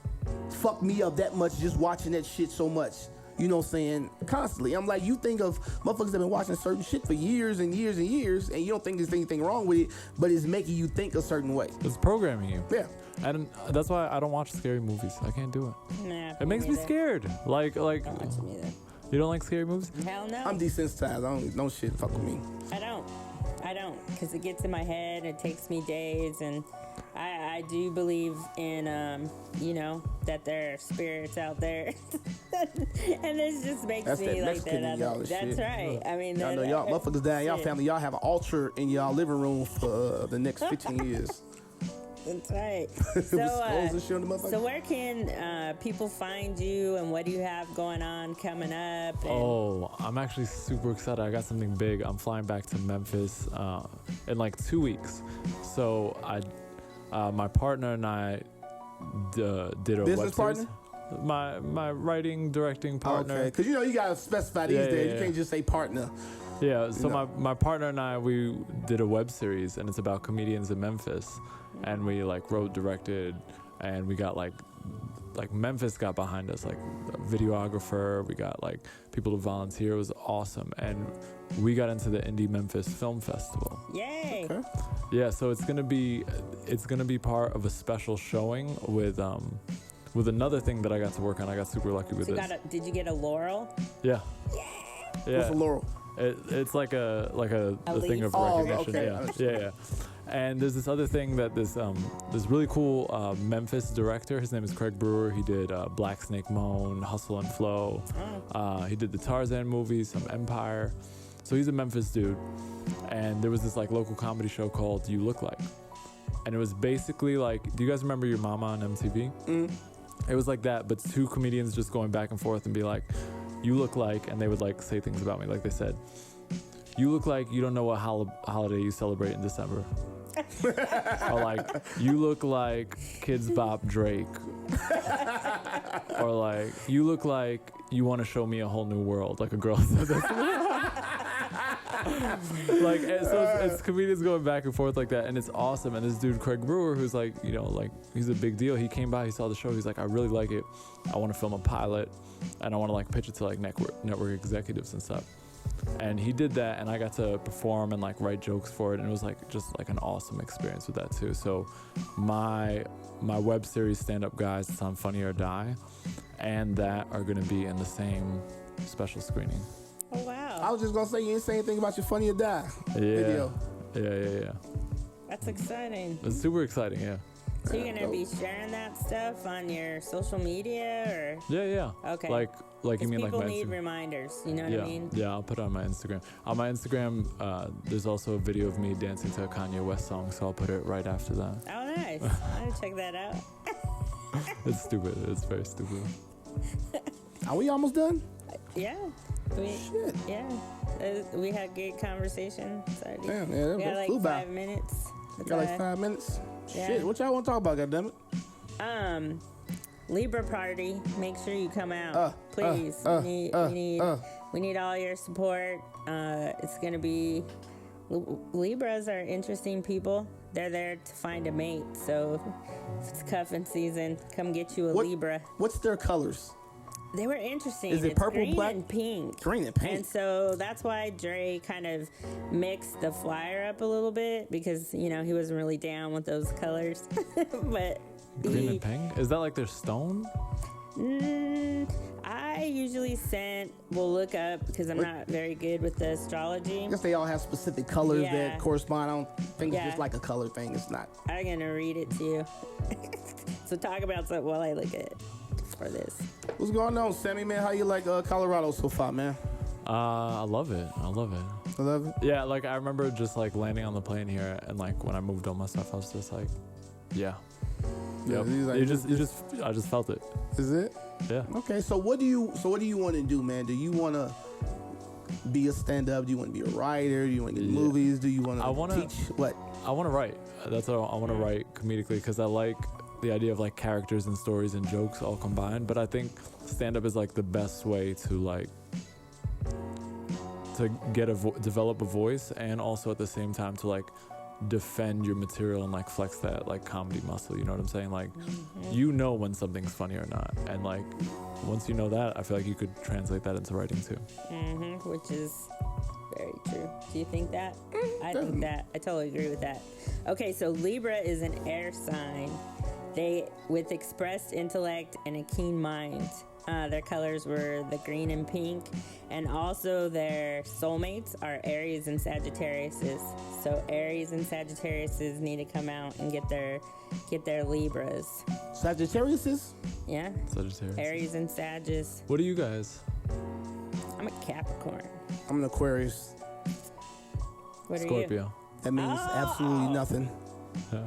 fucked me up that much just watching that shit so much. You know what I'm saying? Constantly. I'm like, you think of motherfuckers that have been watching certain shit for years and years and years, and you don't think there's anything wrong with it, but it's making you think a certain way. It's programming you. Yeah. And that's why I don't watch scary movies. I can't do it. Nah, It makes me neither. scared. Like I don't watch them either. you don't like scary movies? Hell no. I'm desensitized. No shit fuck with me. I don't, because it gets in my head. It takes me days, and I do believe in, that there are spirits out there, and this just makes That's me that like Mexican that. in y'all and That's shit. right. I mean, I know y'all motherfuckers down in y'all shit. family. Y'all have an altar in y'all living room for the next 15 years. That's right. With skulls and shit on the motherfucker. So where can people find you, and what do you have going on coming up? And Oh, I'm actually super excited. I got something big. I'm flying back to Memphis in like 2 weeks. So my partner and I did a Business web series. partner? My writing, directing partner. Okay, because you gotta specify these Yeah, days. yeah, You can't just say partner. Yeah, so No. my partner and I, we did a web series, and it's about comedians in Memphis, and we like wrote, directed, and we got like Memphis got behind us, like a videographer, we got like people to volunteer. It was awesome, and we got into the Indie Memphis Film Festival. Yay! Okay. Yeah, so it's gonna be part of a special showing with another thing that I got to work on. I got super lucky with So this. did you get a laurel? Yeah. Yeah. What's a laurel? It's like a thing leaf? of Oh, recognition. okay. Yeah. And there's this other thing that this really cool Memphis director. His name is Craig Brewer. He did Black Snake Moan, Hustle and Flow. He did the Tarzan movies, some Empire. So he's a Memphis dude. And there was this like local comedy show called You Look Like, and it was basically like, do you guys remember Your Mama on MTV? It was like that, but two comedians just going back and forth and be like, you look like, and they would like say things about me. Like they said, you look like you don't know what holiday you celebrate in December. Or like, you look like Kids Bop Drake. Or like, you look like you want to show me a whole new world. Like a girl said that. Like, so it's comedians going back and forth like that, and it's awesome. And this dude Craig Brewer, who's like, he's a big deal. He came by, he saw the show, he's like, I really like it. I want to film a pilot, and I want to like pitch it to like network executives and stuff. And he did that, and I got to perform and like write jokes for it, and it was like just like an awesome experience with that too. So my web series Stand Up Guys, it's on Funny or Die, and that are going to be in the same special screening. Oh wow! I was just gonna say you didn't say anything about your Funny or Die video. Yeah. That's exciting. It's super exciting, yeah. So you're gonna be sharing that stuff on your social media, or Yeah. Okay. Like you 'cause mean like people my need Instagram? reminders? You know what Yeah, I mean? yeah. I'll put it on my Instagram. On my Instagram, there's also a video of me dancing to a Kanye West song, so I'll put it right after that. Oh, nice. I'm gonna check that out. It's stupid. It's very stupid. Are we almost done? Yeah. Shit. Yeah. We had good conversation. Sorry. Damn, yeah, We got that like flew by. 5 minutes. Got like 5 minutes. Yeah. Shit, what y'all want to talk about, goddammit? Libra party. Make sure you come out, please. We need all your support. It's gonna be. Libras are interesting people. They're there to find a mate. So if it's cuffing season, come get you a Libra. What's their colors? They were interesting. Is it It's purple, green black? and pink? Green and pink. And so that's why Dre kind of mixed the flyer up a little bit, because he wasn't really down with those colors. But Green and pink? Is that like their stone? I usually we'll look up, because I'm not very good with the astrology. I guess they all have specific colors Yeah. that correspond. I don't think it's Yeah. just like a color thing. It's not. I'm gonna read it to you. So talk about something while I look at it for this. What's going on, Sammy, man? How you like Colorado so far, man? I love it. I love it. I love it. Yeah, like I remember just like landing on the plane here, and like when I moved all my stuff, I was just like, yeah. Yep. he's like, I just felt it. Is it? Yeah. Okay, so what do you want to do, man? Do you want to be a stand-up? Do you want to be a writer? Do you want to get movies? Do you want to teach? What? I want to write. That's what I want to write comedically, because I like the idea of like characters and stories and jokes all combined. But I think stand-up is like the best way to like to get develop a voice, and also at the same time to like defend your material and like flex that like comedy muscle. You know what I'm saying? Like you know when something's funny or not, and like once you know that, I feel like you could translate that into writing too. Which is very true. Do you think that? I think that. I totally agree with that. Okay, so Libra is an air sign. They with expressed intellect and a keen mind. Their colors were the green and pink, and also their soulmates are Aries and Sagittariuses. So Aries and Sagittariuses need to come out and get their Libras. Sagittariuses? Yeah. Sagittarius. Aries and Sagittarius. What are you guys? I'm a Capricorn. I'm an Aquarius. What are you? Scorpio. That means absolutely nothing. Yeah.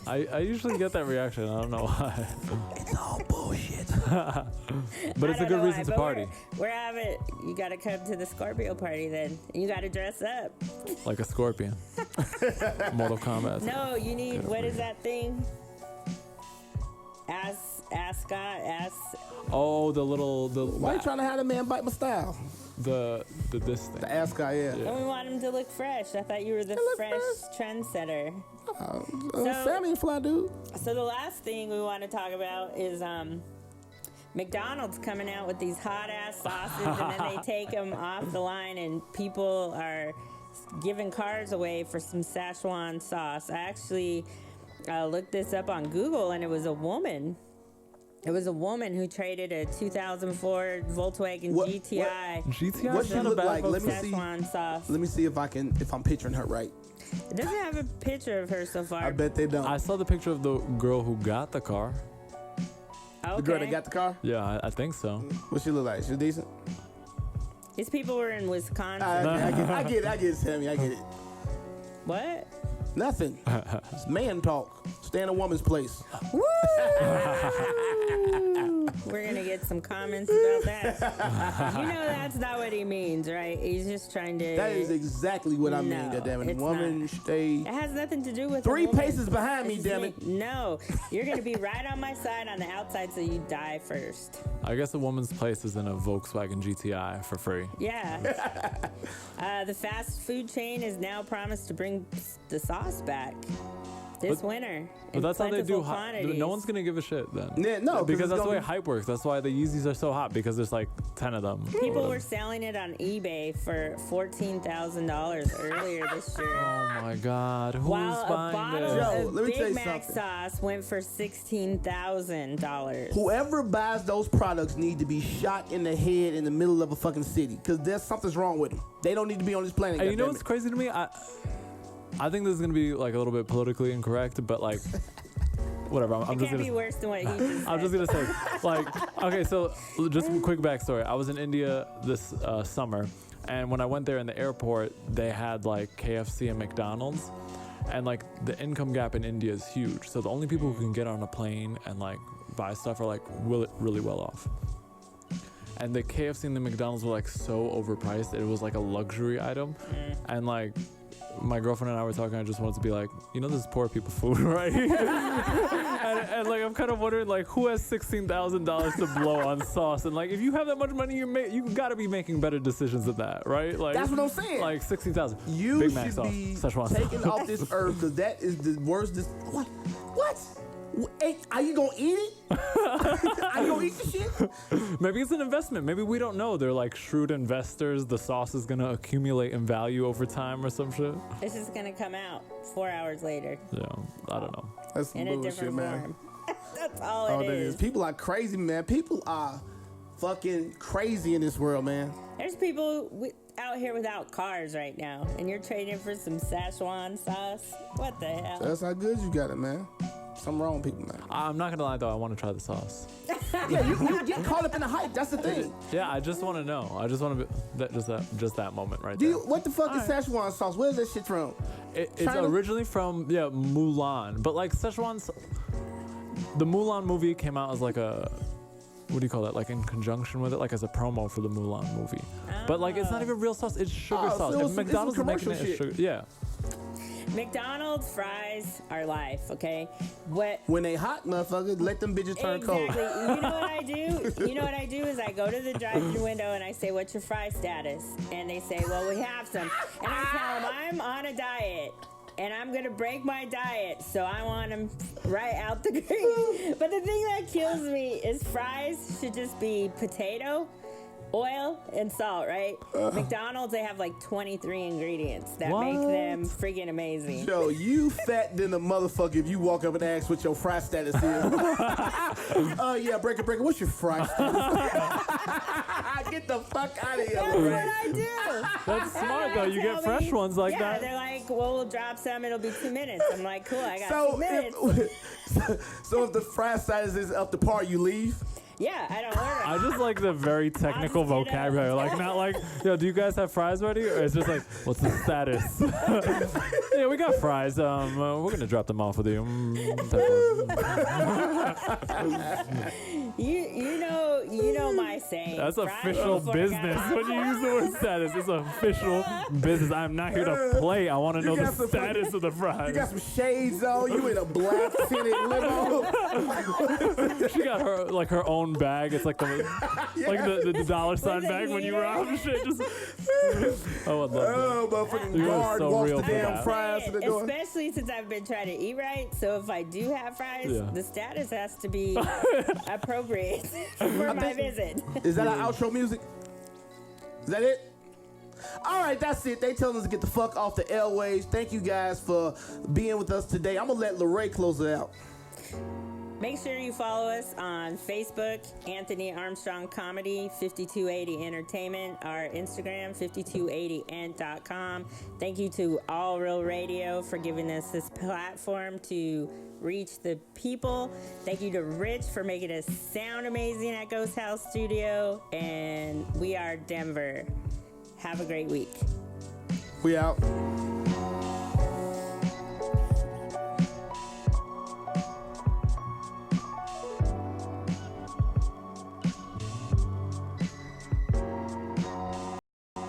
I usually get that reaction. I don't know why. It's all bullshit. But it's a good reason to party. We're having. You got to come to the Scorpio party then. You got to dress up. Like a scorpion. Mortal Kombat. No, you need. What is that thing? Ascot. Oh, the little Why you trying to have a man bite my style? the this thing. The ascot, yeah. And we want him to look fresh. I thought you were the fresh trendsetter. Sammy, fly dude. So the last thing we want to talk about is McDonald's coming out with these hot ass sauces, and then they take them off the line, and people are giving cars away for some Szechuan sauce. I actually looked this up on Google, and it was a woman. It was a woman who traded a 2004 Volkswagen GTI. GTI? What she not a look bad like? Let me Volkswagen. see. Szechuan sauce. Let me see if I'm picturing her right. It doesn't have a picture of her so far. I bet they don't. I saw the picture of the girl who got the car. Okay. The girl that got the car? Yeah, I think so. What she look like? She decent? These people were in Wisconsin. I get it, Sammy. I get it. What? Nothing. It's man talk. Stay in a woman's place. Woo! We're gonna get some comments about that. You know that's not what he means, right? He's just trying to. That is exactly what I mean, No, goddammit. it's Woman, not. stay It has nothing to do with 3 a woman. paces behind me, It's damn it. No, you're gonna be right on my side on the outside, so you die first. I guess a woman's place is in a Volkswagen GTI for free. Yeah. The fast food chain is now promised to bring the sauce back this winter. But that's how they do. Quantities. No one's gonna give a shit then. Yeah, no, because it's that's the way gonna be- hype works. That's why the Yeezys are so hot, because there's like 10 of them. People were selling it on eBay for $14,000 earlier this year. Oh my God, who's While a buying bottle this? Yo, of let me tell Big you Mac something. sauce went for $16,000. Whoever buys those products need to be shot in the head in the middle of a fucking city, because there's something's wrong with them. They don't need to be on this planet. Hey, you know goddammit. what's crazy to me? I think this is gonna be like a little bit politically incorrect, but like, whatever. I'm just Can't gonna. be worse than what he just I'm just said. gonna say, like, okay, so just a quick backstory. I was in India this summer, and when I went there in the airport, they had like KFC and McDonald's, and like the income gap in India is huge. So the only people who can get on a plane and like buy stuff are like really well off. And the KFC and the McDonald's were like so overpriced. It was like a luxury item, and like. My girlfriend and I were talking. I just wanted to be like, this is poor people food, right? and like, I'm kind of wondering, like, who has $16,000 to blow on sauce? And like, if you have that much money, you got to be making better decisions than that, right? Like, That's what I'm saying. Like $16,000. You Big Mac should sauce, be Szechuan taken sauce. off this earth because that is the worst. What? Hey, are you gonna eat it? Are you gonna eat the shit? Maybe it's an investment. Maybe we don't know. They're like shrewd investors. The sauce is gonna accumulate in value over time or some shit. This is gonna come out 4 hours later Yeah, I don't know. That's some in a bullshit, different man. form. That's all Oh, it that is. is. People are crazy, man. People are fucking crazy in this world, man. There's people out here without cars right now, and you're trading for some Szechuan sauce. What the hell? That's how good you got it, man. Something wrong with people, man. I'm not gonna lie though. I want to try the sauce. Yeah, you get caught up in the hype. That's the thing. Yeah, I just want to know. I just want to be just that moment right Do there. you, what the fuck is Szechuan sauce? Where's that shit from? It's China? originally from Mulan, but like Szechuan, the Mulan movie came out as like a, what do you call that? Like in conjunction with it, like as a promo for the Mulan movie. But like it's not even real sauce. It's sugar Oh, sauce. so If it's McDonald's some is making commercial it, it's shit. sugar. Yeah. McDonald's fries are life, okay? What? When they hot, motherfucker, let them bitches turn Exactly. cold. You know what I do? You know what I do is I go to the drive-thru window and I say, "What's your fry status?" And they say, "Well, we have some." And I tell them I'm on a diet. And I'm gonna break my diet, so I want them right out the grease. But the thing that kills me is fries should just be potato, oil, and salt, right? McDonald's, they have like 23 ingredients that make What? them friggin' amazing. Yo, you fat than a motherfucker if you walk up and ask what your fry status is. Yeah, break it. What's your fry status? Get the fuck out of here. That's what man. I do. That's smart though. You get Tell fresh me- ones like yeah, that. they're like, well, we'll drop some. It'll be 2 minutes. I'm like, cool. I got 2 So minutes. so if the fry status is up to par, you leave? Yeah, I don't order. I just like the very technical Honest, you know. vocabulary. Like not like, do you guys have fries ready? Or it's just like, what's the status? Yeah, we got fries. We're gonna drop them off with you. You know my saying. That's Fries official before business. God. When you use the word status, it's official business. I'm not here to play. I want to know got the some status of the You fries. got some shades on. You in a black tinted limo. She got her own bag. It's like the dollar sign With a bag when you heater. rob and shit. Just oh, I love that. Oh, motherfucking You are guard so walks real the for damn that. fries to the door. Especially since I've been trying to eat right. So if I do have fries, Yeah. the status has to be appropriate for my visit. Is that our outro music? Is that it? All right, that's it. They telling us to get the fuck off the airwaves. Thank you guys for being with us today. I'm gonna let Lorraine close it out. Make sure you follow us on Facebook, Anthony Armstrong Comedy, 5280 Entertainment, our Instagram, 5280ent.com. Thank you to All Real Radio for giving us this platform to reach the people. Thank you to Rich for making us sound amazing at Ghost House Studio. And we are Denver. Have a great week. We out.